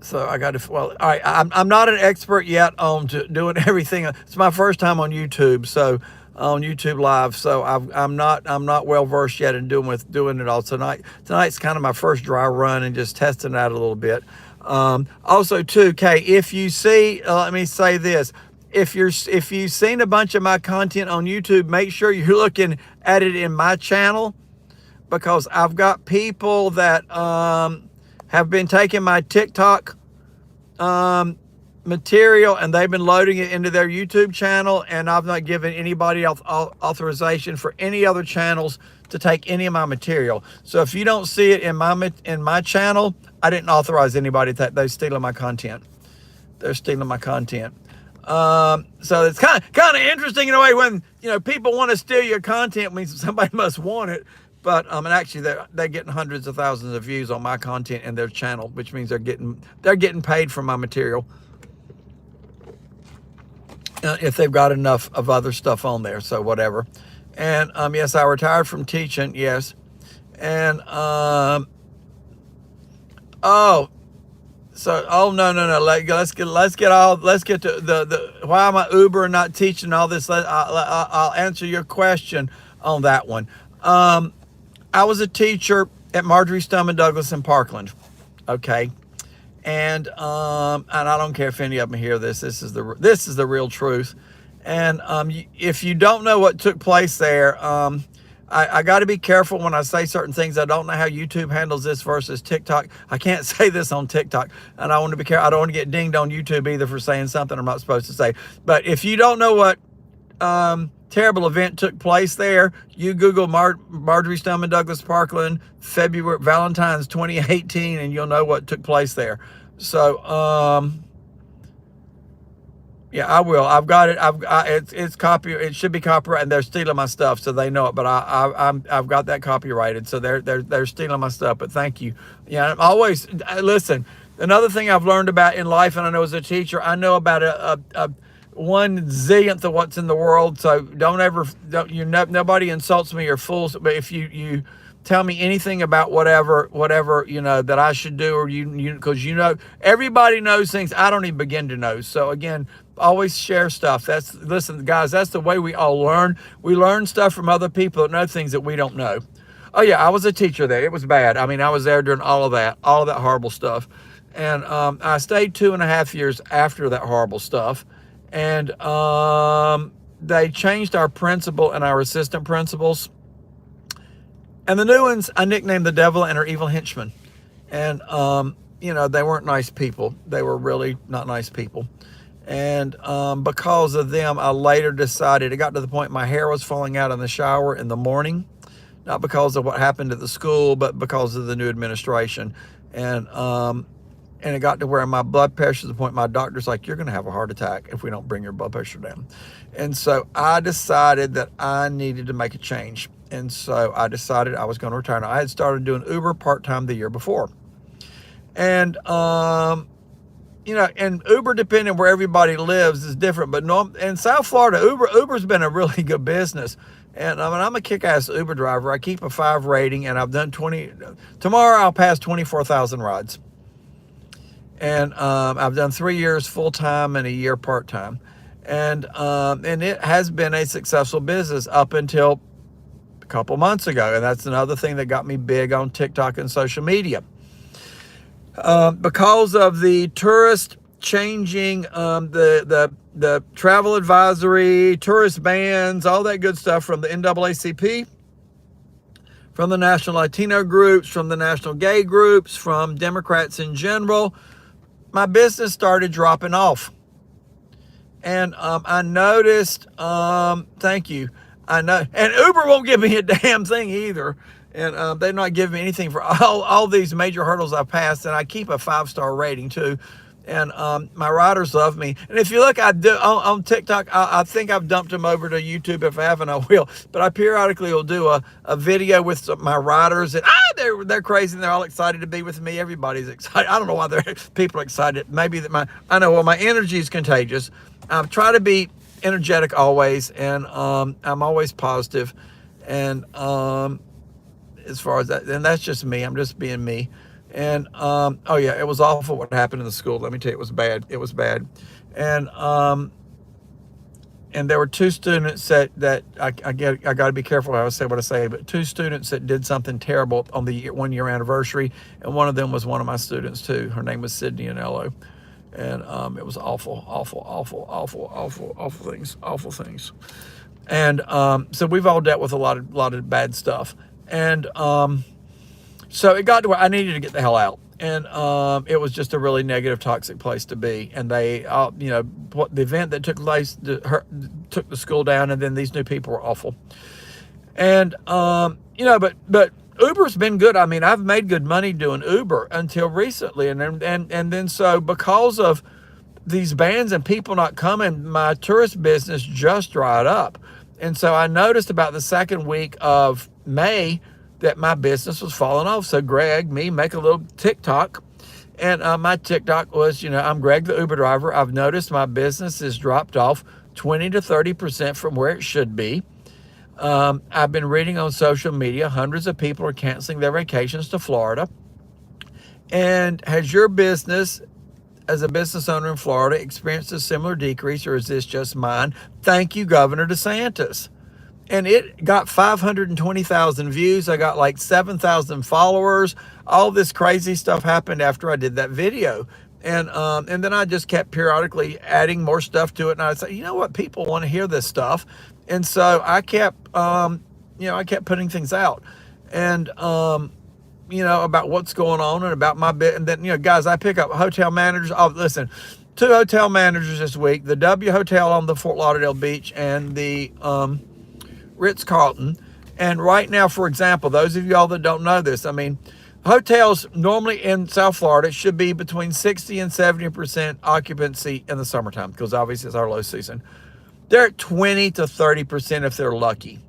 So I got to, well, all right, I'm not an expert yet on doing everything. It's my first time on YouTube, so on YouTube Live. So I'm not well versed yet in doing it all. Tonight's kind of my first dry run and just testing it out a little bit. Also too, Kay, if you see, let me say this. If you've seen a bunch of my content on YouTube, make sure you're looking at it in my channel, because I've got people that have been taking my TikTok material and they've been loading it into their YouTube channel, and I've not given anybody authorization for any other channels to take any of my material. So if you don't see it in my channel, I didn't authorize anybody to take. They're stealing my content. They're stealing my content. So it's kind of interesting in a way when, people want to steal your content. It means somebody must want it. But and actually they're getting hundreds of thousands of views on my content in their channel, which means they're getting paid for my material. If they've got enough of other stuff on there, so whatever. And yes, I retired from teaching, yes. And no. Let's get to the why am I Uber and not teaching all this? I'll answer your question on that one. I was a teacher at Marjory Stoneman Douglas in Parkland, okay, and I don't care if any of them hear this. This is the real truth. And if you don't know what took place there, I got to be careful when I say certain things. I don't know how YouTube handles this versus TikTok. I can't say this on TikTok, and I want to be careful. I don't want to get dinged on YouTube either for saying something I'm not supposed to say. But if you don't know what terrible event took place there, you Google Marjory Stoneman Douglas Parkland Valentine's 2018, and you'll know what took place there. So yeah, I will. I've got it. It's copy. It should be copyrighted, and they're stealing my stuff, so they know it. But I've got that copyrighted, so they're stealing my stuff. But thank you. Yeah, I'm always listen. Another thing I've learned about in life, and I know as a teacher, I know about a 1/zillionth of what's in the world. So nobody insults me or fools. But if you tell me anything about whatever that I should do, or because everybody knows things I don't even begin to know. So again, always share stuff. Listen, guys, that's the way we all learn. We learn stuff from other people that know things that we don't know. Oh yeah, I was a teacher there. It was bad. I mean, I was there during all of that horrible stuff. And I stayed 2.5 years after that horrible stuff. And they changed our principal and our assistant principals. And the new ones, I nicknamed the devil and her evil henchmen. And, they weren't nice people. They were really not nice people. And because of them, I later decided, it got to the point my hair was falling out in the shower in the morning. Not because of what happened at the school, but because of the new administration. And it got to where my blood pressure, to the point my doctor's like, you're going to have a heart attack if we don't bring your blood pressure down. And so I decided that I needed to make a change. And so I decided I was going to retire. Now, I had started doing Uber part-time the year before. And, and Uber, depending where everybody lives, is different. But in South Florida, Uber's been a really good business. And I'm a kick-ass Uber driver. I keep a 5 rating, and I've done 20. Tomorrow I'll pass 24,000 rides. And I've done 3 years full-time and a year part-time. And it has been a successful business up until a couple months ago. And that's another thing that got me big on TikTok and social media. Because of the tourist changing, the travel advisory, tourist bans, all that good stuff from the NAACP, from the National Latino groups, from the National Gay groups, from Democrats in general, my business started dropping off. And I noticed, thank you, I know, and Uber won't give me a damn thing either. And they're not giving me anything for all these major hurdles I've passed. And I keep a 5-star rating too. And my riders love me. And if you look, I do on TikTok, I think I've dumped them over to YouTube. If I haven't, I will. But I periodically will do a video with my riders, and they're crazy, and they're all excited to be with me. Everybody's excited. I don't know why people are excited. Maybe that my energy is contagious. I try to be energetic always, and I'm always positive. And as far as that, and that's just me. I'm just being me. And oh yeah, it was awful what happened in the school. Let me tell you, it was bad. It was bad. And there were 2 students that I got to be careful how I say what I say, but 2 students that did something terrible on the 1-year anniversary, and one of them was one of my students too. Her name was Sydney Anello. And it was awful things. And so we've all dealt with a lot of bad stuff. And so it got to where I needed to get the hell out. And it was just a really negative, toxic place to be. And they, what the event that took place took the school down, and then these new people were awful. And but Uber's been good. I mean, I've made good money doing Uber until recently, and then so because of these bans and people not coming, my tourist business just dried up. And so I noticed about the second week of May that my business was falling off. So Greg, make a little TikTok. And my TikTok was, I'm Greg the Uber driver. I've noticed my business has dropped off 20 to 30% from where it should be. I've been reading on social media, hundreds of people are canceling their vacations to Florida. And has your business, as a business owner in Florida, experienced a similar decrease, or is this just mine? Thank you, Governor DeSantis. And it got 520,000 views. I got like 7,000 followers. All this crazy stuff happened after I did that video. And then I just kept periodically adding more stuff to it. And I'd say, you know what? People want to hear this stuff. And so I kept, I kept putting things out, and, about what's going on and about my bit. And then, guys, I pick up hotel managers. Oh, listen, 2 hotel managers this week, the W Hotel on the Fort Lauderdale Beach and the Ritz-Carlton. And right now, for example, those of y'all that don't know this, I mean, hotels normally in South Florida should be between 60 and 70% occupancy in the summertime, because obviously it's our low season. They're at 20 to 30% if they're lucky.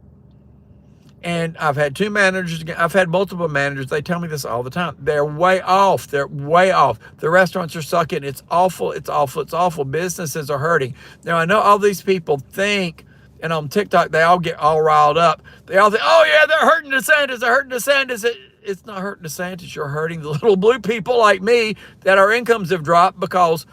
And I've had 2 managers, I've had multiple managers, they tell me this all the time. They're way off. They're way off. The restaurants are sucking. It's awful. It's awful. It's awful. Businesses are hurting. Now, I know all these people think, and on TikTok, they all get all riled up. They all think, oh yeah, they're hurting DeSantis. They're hurting DeSantis. It's not hurting DeSantis. You're hurting the little blue people like me that our incomes have dropped because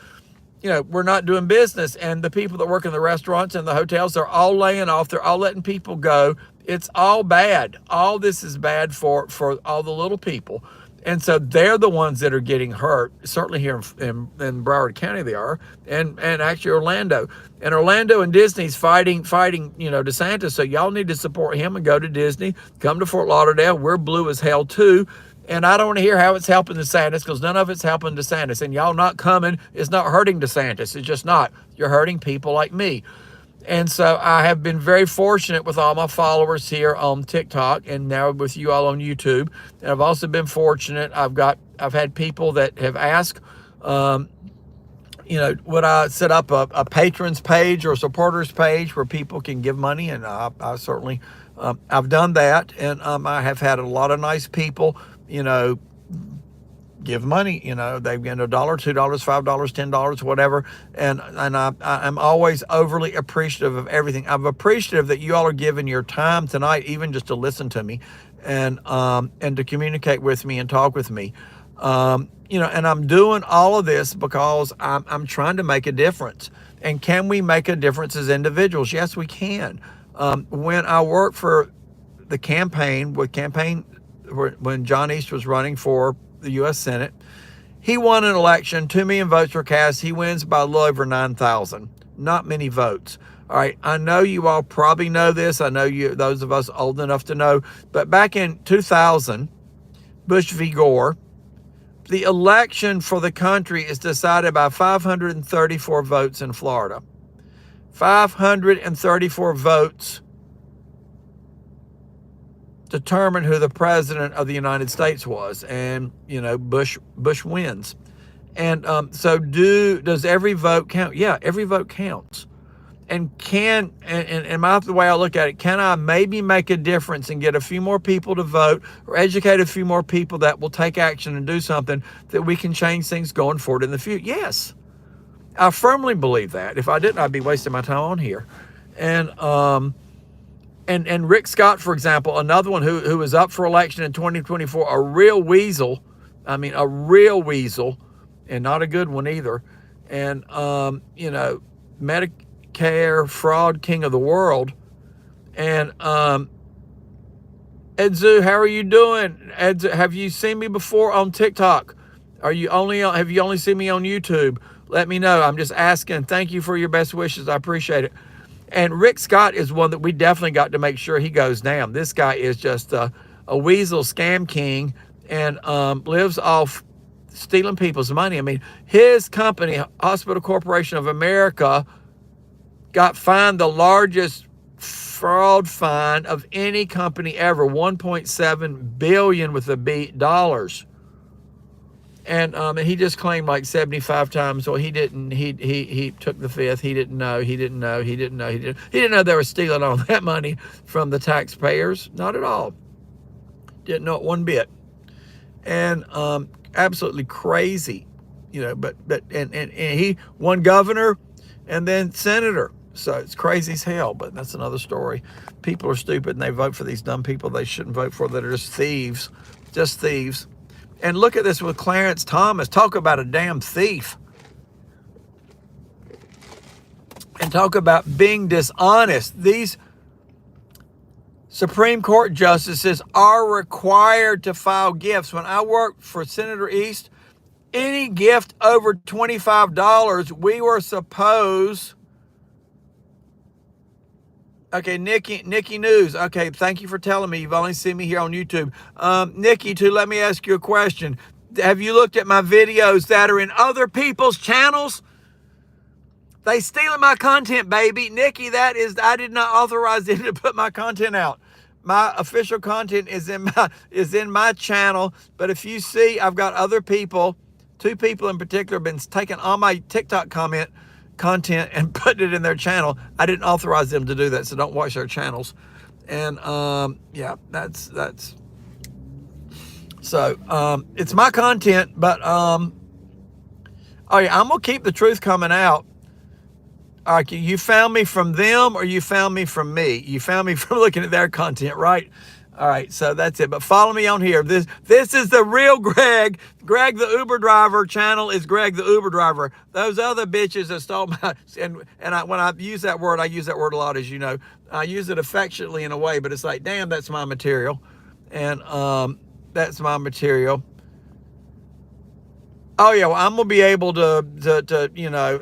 we're not doing business, and the people that work in the restaurants and the hotels, they're all laying off. They're all letting people go. It's all bad. All this is bad for all the little people. And so they're the ones that are getting hurt. Certainly here in Broward County they are, and actually Orlando. And Orlando and Disney's fighting, DeSantis. So y'all need to support him and go to Disney. Come to Fort Lauderdale. We're blue as hell too. And I don't want to hear how it's helping DeSantis, because none of it's helping DeSantis. And y'all not coming is not hurting DeSantis. It's just not. You're hurting people like me. And so I have been very fortunate with all my followers here on TikTok, and now with you all on YouTube. And I've also been fortunate. I've had people that have asked, would I set up a patrons page or a supporters page where people can give money? And I certainly, I've done that. And I have had a lot of nice people, give money. You know, they've given $1, $2, $5, $10, whatever. And I'm always overly appreciative of everything. I'm appreciative that you all are giving your time tonight, even just to listen to me, and to communicate with me and talk with me. You know, and I'm doing all of this because I'm trying to make a difference. And can we make a difference as individuals? Yes, we can. When I worked for the campaign, when John East was running for the U.S. Senate, he won an election. 2 million votes were cast. He wins by a little over 9,000. Not many votes. All right, I know you all probably know this. I know you, those of us old enough to know. But back in 2000, Bush v. Gore, the election for the country is decided by 534 votes in Florida. 534 votes determined who the president of the United States was, and you know, Bush wins. And so does every vote count? Yeah, every vote counts. And the way I look at it, can I maybe make a difference and get a few more people to vote, or educate a few more people that will take action and do something that we can change things going forward in the future? Yes, I firmly believe that. If I didn't, I'd be wasting my time on here. And Rick Scott, for example, another one who was up for election in 2024, a real weasel. I mean, a real weasel, and not a good one either. And you know, Medicare fraud king of the world. And Edzu, how are you doing? Edzu, have you seen me before on TikTok? Have you only seen me on YouTube? Let me know. I'm just asking. Thank you for your best wishes. I appreciate it. And Rick Scott is one that we definitely got to make sure he goes down. This guy is just a weasel scam king, and lives off stealing people's money. I mean, his company, Hospital Corporation of America, got fined the largest fraud fine of any company ever, $1.7 billion with a B dollars. And he just claimed like 75 times. Well, he didn't. He took the fifth. He didn't know. He didn't know. He didn't know. He didn't know they were stealing all that money from the taxpayers. Not at all. Didn't know it one bit. And absolutely crazy, you know. But he won governor and then senator. So it's crazy as hell. But that's another story. People are stupid and they vote for these dumb people they shouldn't vote for, that are just thieves, just thieves. And look at this with Clarence Thomas. Talk about a damn thief. And talk about being dishonest. These Supreme Court justices are required to file gifts. When I worked for Senator East, any gift over $25, we were supposed... Okay, Nikki News. Okay, thank you for telling me. You've only seen me here on YouTube. Nikki, too, let me ask you a question. Have you looked at my videos that are in other people's channels? They stealing my content, baby. Nikki, I did not authorize them to put my content out. My official content is in my channel. But if you see, I've got other people, 2 people in particular, have been taking all my TikTok content and putting it in their channel. I didn't authorize them to do that, so don't watch their channels. And yeah, that's so it's my content, but oh yeah, I'm gonna keep the truth coming out. All right, you found me from them or you found me from me? You found me from looking at their content, right? All right, so that's it. But follow me on here. This is the real Greg. Greg the Uber driver channel is Greg the Uber driver. Those other bitches that stole my... when I use that word, I use that word a lot, as you know. I use it affectionately in a way, but it's like, damn, that's my material. And that's my material. Oh, yeah, well, I'm going to be able to you know,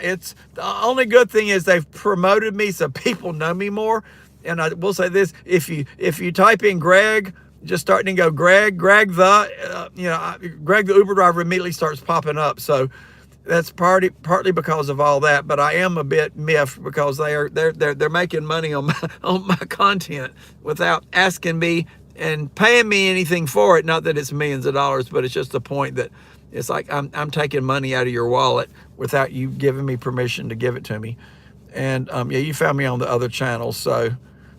it's... The only good thing is they've promoted me so people know me more. And I will say this, if you type in Greg, just starting to go Greg the Uber driver immediately starts popping up. So that's partly because of all that. But I am a bit miffed because they're making money on my content without asking me and paying me anything for it. Not that it's millions of dollars, but it's just the point that it's like I'm taking money out of your wallet without you giving me permission to give it to me. And yeah, you found me on the other channels. So,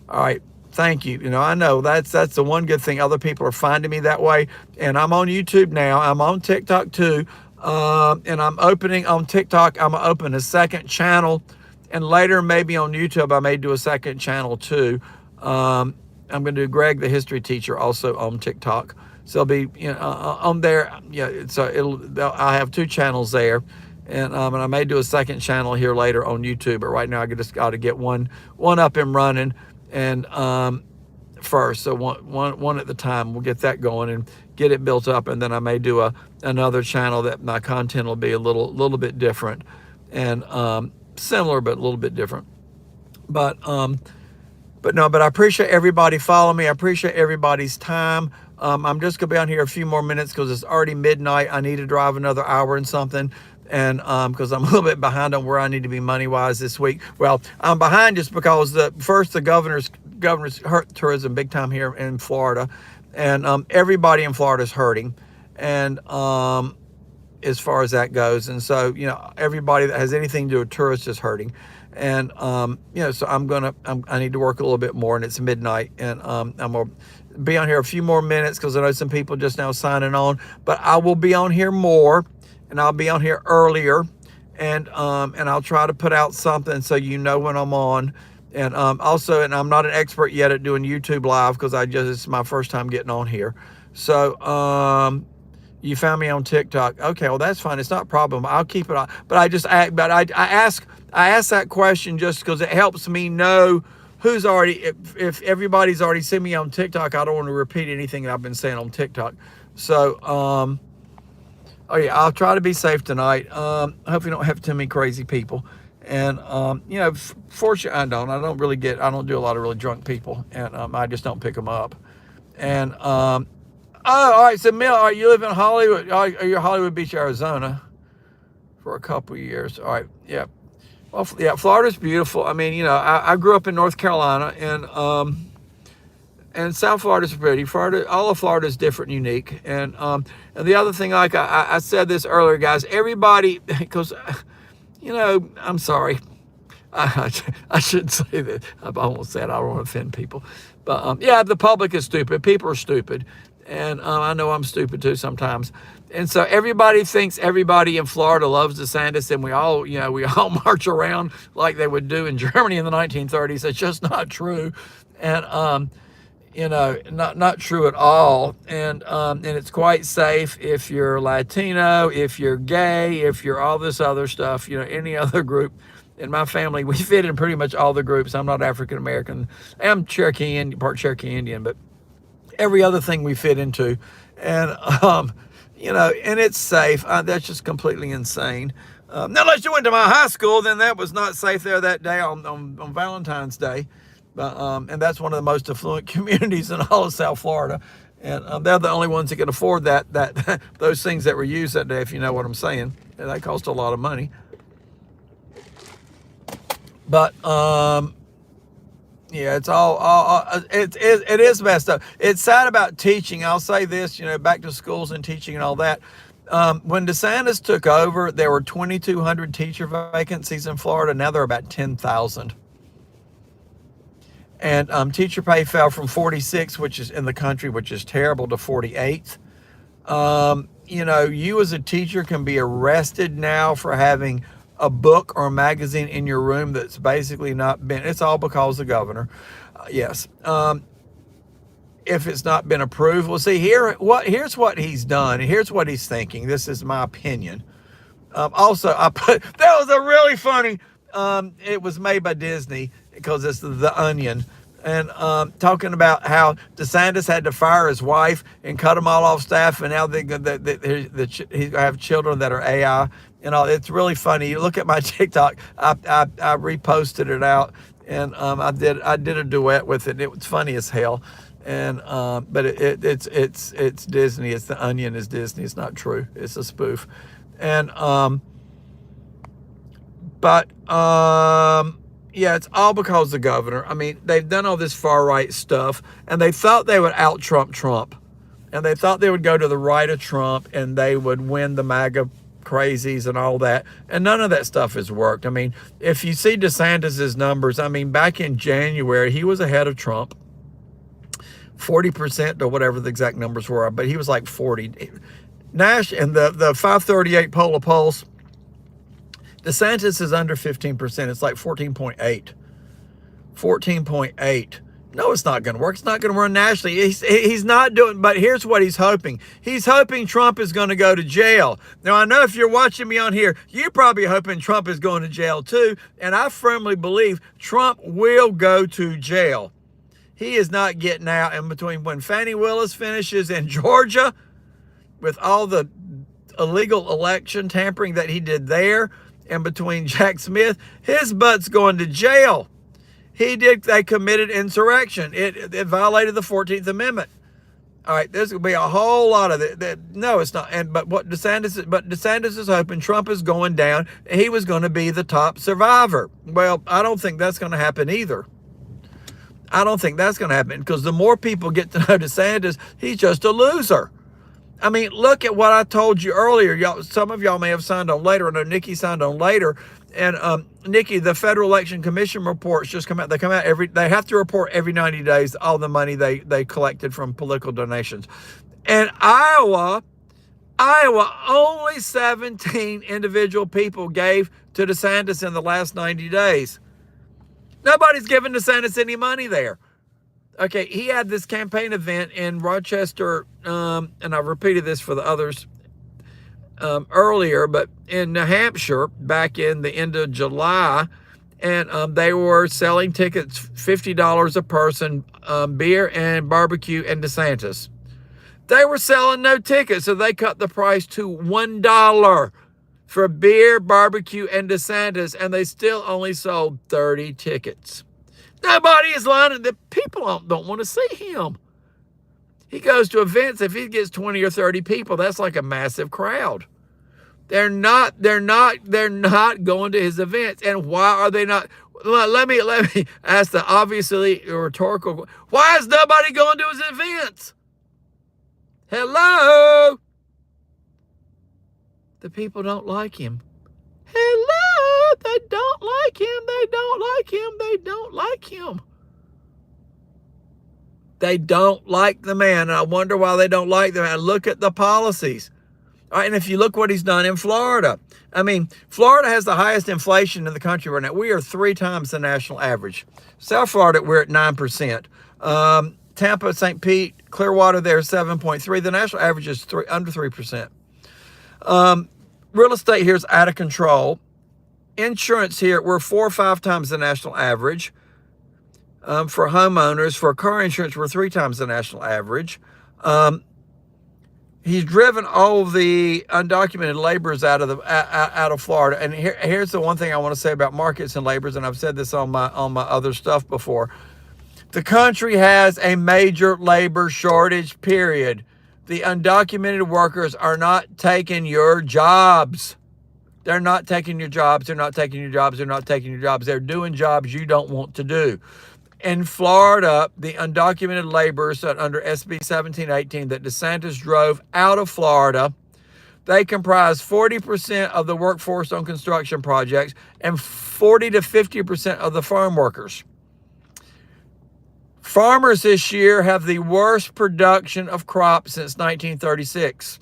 all right. Thank you. You know, I know that's the one good thing. Other people are finding me that way, and I'm on YouTube now. I'm on TikTok too, and I'm opening on TikTok. I'm gonna open a second channel, and later maybe on YouTube I may do a second channel too. I'm gonna do Greg the History Teacher also on TikTok. So it'll be, you know, on there. Yeah, so I have two channels there. And I may do a second channel here later on YouTube, but right now I just got to get one up and running, and first, so one at the time. We'll get that going and get it built up, and then I may do another channel that my content will be a little bit different, and similar but a little bit different. But I appreciate everybody following me. I appreciate everybody's time. I'm just gonna be on here a few more minutes because it's already midnight. I need to drive another hour and something. And because I'm a little bit behind on where I need to be money-wise this week. Well, I'm behind just because the governor's hurt tourism big time here in Florida, and everybody in Florida is hurting, and as far as that goes, and so, you know, everybody that has anything to do with tourists is hurting, and you know, so I need to work a little bit more, and it's midnight, and I'm gonna be on here a few more minutes because I know some people just now signing on, but I will be on here more. And I'll be on here earlier, and I'll try to put out something so you know when I'm on. And also, and I'm not an expert yet at doing YouTube live because it's my first time getting on here. So you found me on TikTok. Okay, well that's fine. It's not a problem. I'll keep it on. But I ask that question just because it helps me know who's already. If everybody's already seen me on TikTok, I don't want to repeat anything that I've been saying on TikTok. So oh yeah, I'll try to be safe tonight. I hope you don't have too many crazy people. And you know, fortunately, I don't do a lot of really drunk people, and I just don't pick them up. And oh, all right, so Mill, all right, you live in Hollywood? You're Hollywood Beach, Arizona, for a couple of years. All right, yeah. Well, yeah, Florida's beautiful. I mean, you know, I grew up in North Carolina, and South Florida's pretty. All of Florida is different and unique. And the other thing, like I said this earlier, guys, everybody, because, you know, I'm sorry. I shouldn't say that. I almost said I don't want to offend people. But, yeah, the public is stupid. People are stupid. And I know I'm stupid, too, sometimes. And so everybody thinks everybody in Florida loves DeSantis, and we all march around like they would do in Germany in the 1930s. It's just not true. And, you know, not true at all. And it's quite safe if you're Latino, if you're gay, if you're all this other stuff, you know, any other group. In my family, we fit in pretty much all the groups. I'm not African American. I'm Cherokee, part Cherokee Indian, but every other thing we fit into. And, you know, and it's safe. That's just completely insane. Now, unless you went to my high school, then that was not safe there that day on Valentine's Day. And that's one of the most affluent communities in all of South Florida. And they're the only ones that can afford that those things that were used that day, if you know what I'm saying. And that cost a lot of money. But yeah, it's it is messed up. It's sad about teaching. I'll say this, you know, back to schools and teaching and all that. When DeSantis took over, there were 2,200 teacher vacancies in Florida. Now there are about 10,000. And teacher pay fell from 46, which is in the country, which is terrible, to 48th. You know, you as a teacher can be arrested now for having a book or a magazine in your room that's basically not been, it's all because the governor. Yes. If it's not been approved, well, see, here's what he's done. And here's what he's thinking. This is my opinion. Also, that was a really funny, it was made by Disney because it's The Onion. And talking about how DeSantis had to fire his wife and cut them all off staff, and now he have children that are AI and all. It's really funny. You look at my TikTok. I reposted it out, and I did a duet with it. It was funny as hell. And but it's Disney. It's The Onion is Disney. It's not true. It's a spoof. And yeah, it's all because of the governor. I mean, they've done all this far-right stuff, and they thought they would out-Trump Trump. And they thought they would go to the right of Trump, and they would win the MAGA crazies and all that. And none of that stuff has worked. I mean, if you see DeSantis's numbers, I mean, back in January, he was ahead of Trump. 40% or whatever the exact numbers were, but he was like 40. Nash and the 538 poll polls, DeSantis is under 15%. It's like 14.8. 14.8. No, it's not going to work. It's not going to run nationally. He's not doing, but here's what he's hoping. He's hoping Trump is going to go to jail. Now, I know if you're watching me on here, you're probably hoping Trump is going to jail too. And I firmly believe Trump will go to jail. He is not getting out. And between when Fani Willis finishes in Georgia with all the illegal election tampering that he did there, and between Jack Smith, his butt's going to jail. They committed insurrection. It violated the 14th Amendment. All right, there's going to be a whole lot of it. No, it's not. But DeSantis is hoping Trump is going down. He was going to be the top survivor. Well, I don't think that's going to happen either. I don't think that's going to happen because the more people get to know DeSantis, he's just a loser. I mean, look at what I told you earlier. Y'all, some of y'all may have signed on later. I know Nikki signed on later. And Nikki, the Federal Election Commission reports just come out. They have to report every 90 days all the money they collected from political donations. And Iowa, only 17 individual people gave to DeSantis in the last 90 days. Nobody's giving DeSantis any money there. Okay, he had this campaign event in Rochester, and I've repeated this for the others earlier, but in New Hampshire back in the end of July, and they were selling tickets, $50 a person, beer and barbecue and DeSantis. They were selling no tickets, so they cut the price to $1 for beer, barbecue, and DeSantis, and they still only sold 30 tickets. Nobody is lining. The people don't want to see him. He goes to events. If he gets 20 or 30 people, that's like a massive crowd. They're not going to his events. And why are they not? Let me ask the obviously rhetorical. Why is nobody going to his events? Hello? The people don't like him. Hello? They don't like him. They don't like him. They don't like him. They don't like the man. And I wonder why they don't like the man. Look at the policies. All right, and if you look what he's done in Florida. I mean, Florida has the highest inflation in the country right now. We are 3 times the national average. South Florida, we're at 9%. Tampa, St. Pete, Clearwater, they're 7.3. The national average is under 3%. Real estate here is out of control. Insurance here, we're 4 or 5 times the national average. For homeowners, for car insurance, we're 3 times the national average. He's driven all the undocumented laborers out of Florida. And here's the one thing I want to say about markets and laborers, and I've said this on my other stuff before. The country has a major labor shortage, period. The undocumented workers are not taking your jobs. They're not taking your jobs. They're not taking your jobs. They're not taking your jobs. They're doing jobs you don't want to do. In Florida, the undocumented laborers under SB 1718 that DeSantis drove out of Florida, they comprise 40% of the workforce on construction projects and 40 to 50% of the farm workers. Farmers this year have the worst production of crops since 1936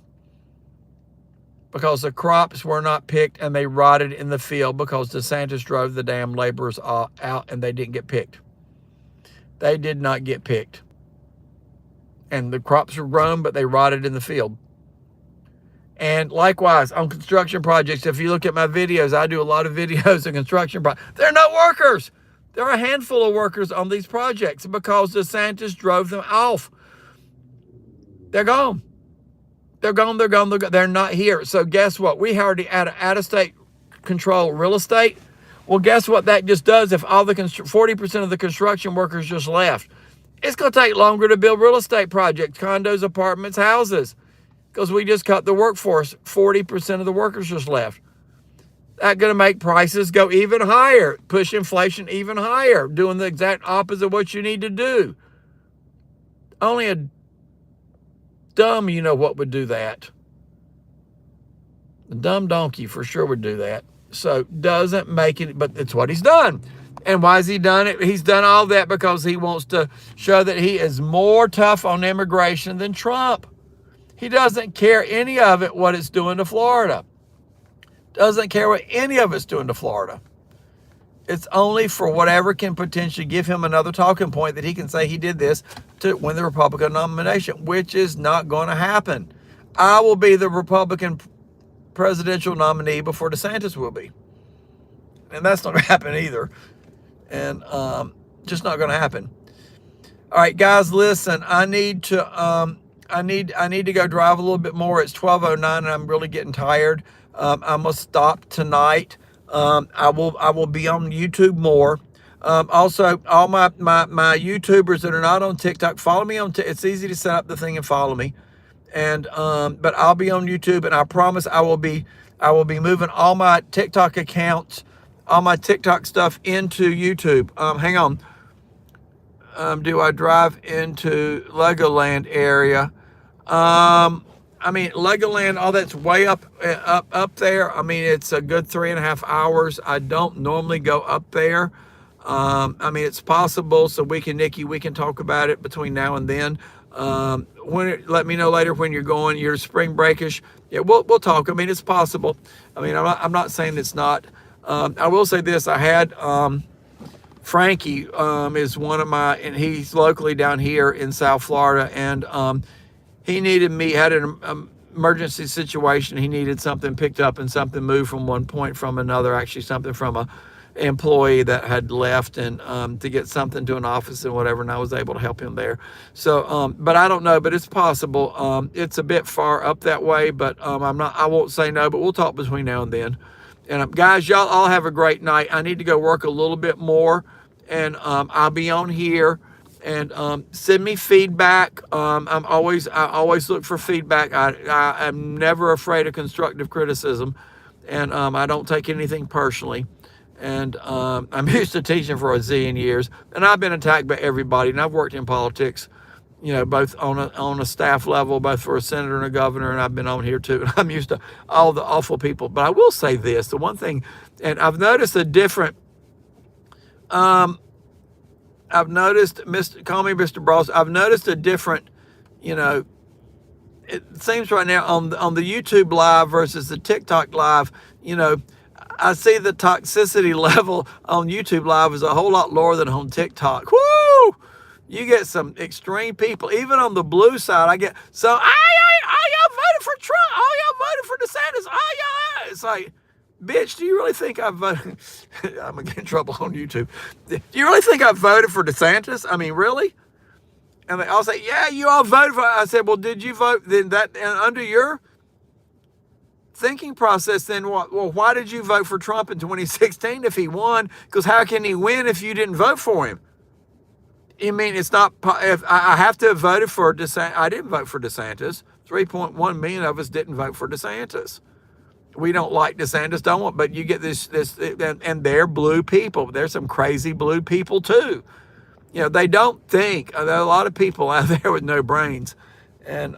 because the crops were not picked and they rotted in the field because DeSantis drove the damn laborers out and they didn't get picked. They did not get picked. And the crops were grown, but they rotted in the field. And likewise, on construction projects, if you look at my videos, I do a lot of videos of construction projects. They're not workers. There are a handful of workers on these projects because DeSantis drove them off. They're gone. They're gone, they're gone, they're gone. They're not here. So guess what? We already out-of-state control real estate. Well, guess what that just does if all the 40% of the construction workers just left? It's going to take longer to build real estate projects, condos, apartments, houses, because we just cut the workforce. 40% of the workers just left. That's going to make prices go even higher, push inflation even higher, doing the exact opposite of what you need to do. Only a dumb, what would do that. A dumb donkey for sure would do that. So doesn't make it, but it's what he's done. And why has he done it? He's done all that because he wants to show that he is more tough on immigration than Trump. He doesn't care any of it what it's doing to Florida. Doesn't care what any of it's doing to Florida. It's only for whatever can potentially give him another talking point that he can say he did this to win the Republican nomination, which is not going to happen. I will be the Republican presidential nominee before DeSantis will be. And that's not going to happen either. And just not going to happen. All right, guys, listen, I need to go drive a little bit more. It's 12:09 and I'm really getting tired. I'm gonna stop tonight. I will be on YouTube more. Also, all my YouTubers that are not on TikTok, follow me on. It's easy to set up the thing and follow me. And but I'll be on YouTube, and I promise I will be moving all my TikTok accounts, all my TikTok stuff into YouTube. Hang on. Do I drive into Legoland area? I mean, Legoland, all that's way up there. I mean, it's a good 3.5 hours. I don't normally go up there. I mean, it's possible. So Nikki, we can talk about it between now and then. Let me know later when you're going. You're spring breakish. Yeah, we'll talk. I mean, it's possible. I mean, I'm not saying it's not. I will say this. I had Frankie is one of my, and he's locally down here in South Florida, and he needed me, had an emergency situation. He needed something picked up and something moved from one point from another, actually something from a employee that had left, and to get something to an office and whatever, and I was able to help him there. So, but I don't know, but it's possible. It's a bit far up that way, but I won't say no, but we'll talk between now and then. And guys, y'all all have a great night. I need to go work a little bit more, and I'll be on here. And send me feedback. I always look for feedback. I'm never afraid of constructive criticism, and I don't take anything personally. And I'm used to teaching for a zillion years, and I've been attacked by everybody. And I've worked in politics, you know, both on a staff level, both for a senator and a governor, and I've been on here too. And I'm used to all the awful people. But I will say this: the one thing, and I've noticed a different. I've noticed, call me Mr. Bros. I've noticed a different, you know, it seems right now on the YouTube live versus the TikTok live, you know, I see the toxicity level on YouTube live is a whole lot lower than on TikTok. Woo! You get some extreme people, even on the blue side. I get, so, all y'all voted for Trump. All y'all voted for DeSantis. All y'all, it's like, bitch, do you really think I voted? I'm going to get in trouble on YouTube. Do you really think I voted for DeSantis? I mean, really? And they all say, yeah, you all voted for. I said, well, did you vote? Then that, and under your thinking process, then what? Well, why did you vote for Trump in 2016 if he won? Because how can he win if you didn't vote for him? I mean, it's not, if I have to have voted for DeSantis. I didn't vote for DeSantis. 3.1 million of us didn't vote for DeSantis. We don't like DeSantis, don't want, but you get this, and they're blue people. There's some crazy blue people too. You know, they don't think. There are a lot of people out there with no brains. And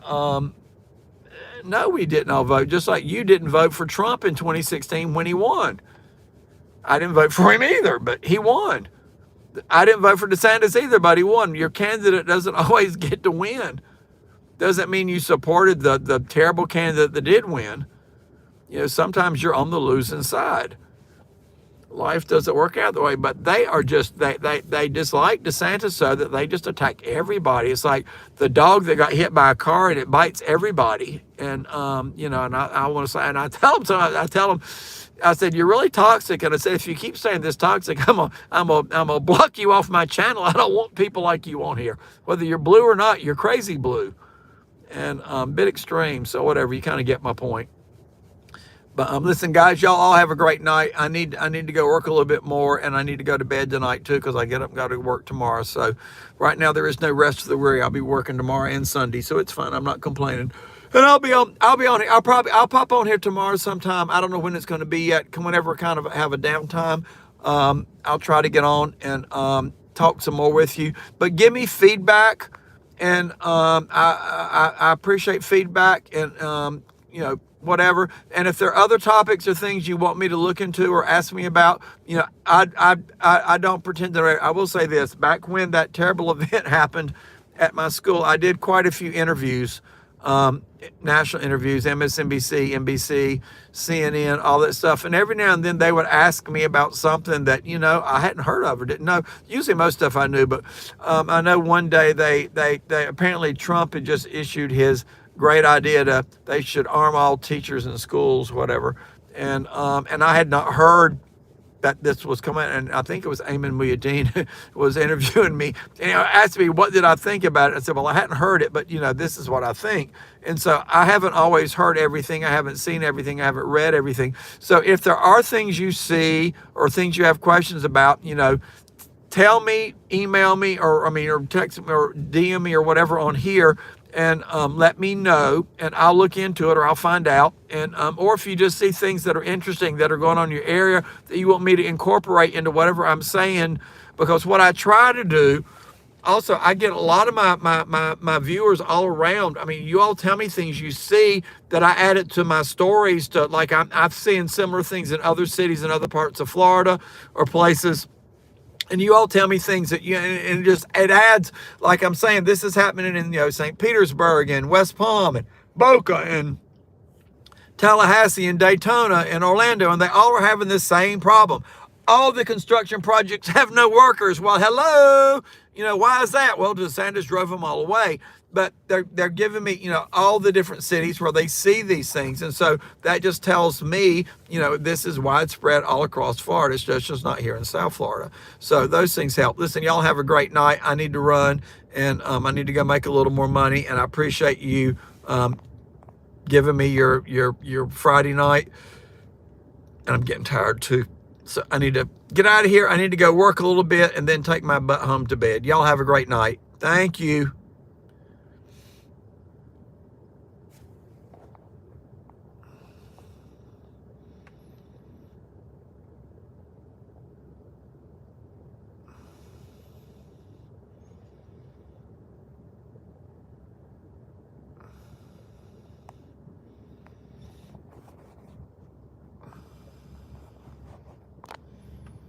no, we didn't all vote. Just like you didn't vote for Trump in 2016 when he won. I didn't vote for him either, but he won. I didn't vote for DeSantis either, but he won. Your candidate doesn't always get to win. Doesn't mean you supported the terrible candidate that did win. You know, sometimes you're on the losing side. Life doesn't work out that way, but they are just, they dislike DeSantis so that they just attack everybody. It's like the dog that got hit by a car and it bites everybody. And, you know, and I want to say, and I tell them, I said, you're really toxic. And I said, if you keep saying this toxic, I'm gonna block you off my channel. I don't want people like you on here. Whether you're blue or not, you're crazy blue. And a bit extreme. So whatever, you kind of get my point. But listen, guys, y'all all have a great night. I need to go work a little bit more, and I need to go to bed tonight too, because I get up and got to work tomorrow. So right now there is no rest for the weary. I'll be working tomorrow and Sunday, so it's fine. I'm not complaining. And I'll be on here. I'll pop on here tomorrow sometime. I don't know when it's going to be yet. Whenever I kind of have a downtime, I'll try to get on and talk some more with you. But give me feedback, and I appreciate feedback, and whatever. And if there are other topics or things you want me to look into or ask me about, I don't pretend that I will say this. Back when that terrible event happened at my school, I did quite a few interviews, national interviews, MSNBC, NBC, CNN, all that stuff. And every now and then they would ask me about something that, I hadn't heard of or didn't know. Usually most stuff I knew, but I know one day they apparently Trump had just issued his great idea they should arm all teachers in schools, whatever. And I had not heard that this was coming, and I think it was Ayman Muhyiddin was interviewing me, and asked me what did I think about it. I said, well, I hadn't heard it, but this is what I think. And so I haven't always heard everything. I haven't seen everything. I haven't read everything. So if there are things you see or things you have questions about, tell me, email me, or text me or DM me or whatever on here, and let me know, and I'll look into it, or I'll find out. And or if you just see things that are interesting that are going on in your area that you want me to incorporate into whatever I'm saying, because what I try to do, also, I get a lot of my viewers all around. I mean, you all tell me things you see that I add it to my stories. To like I've seen similar things in other cities in other parts of Florida or places. And you all tell me things that and it adds, like I'm saying, this is happening in, St. Petersburg and West Palm and Boca and Tallahassee and Daytona and Orlando, and they all are having this same problem. All the construction projects have no workers. Well, hello, why is that? Well, DeSantis drove them all away. But they're giving me, all the different cities where they see these things. And so that just tells me, this is widespread all across Florida. It's just not here in South Florida. So those things help. Listen, y'all have a great night. I need to run, and I need to go make a little more money. And I appreciate you giving me your Friday night. And I'm getting tired too. So I need to get out of here. I need to go work a little bit and then take my butt home to bed. Y'all have a great night. Thank you.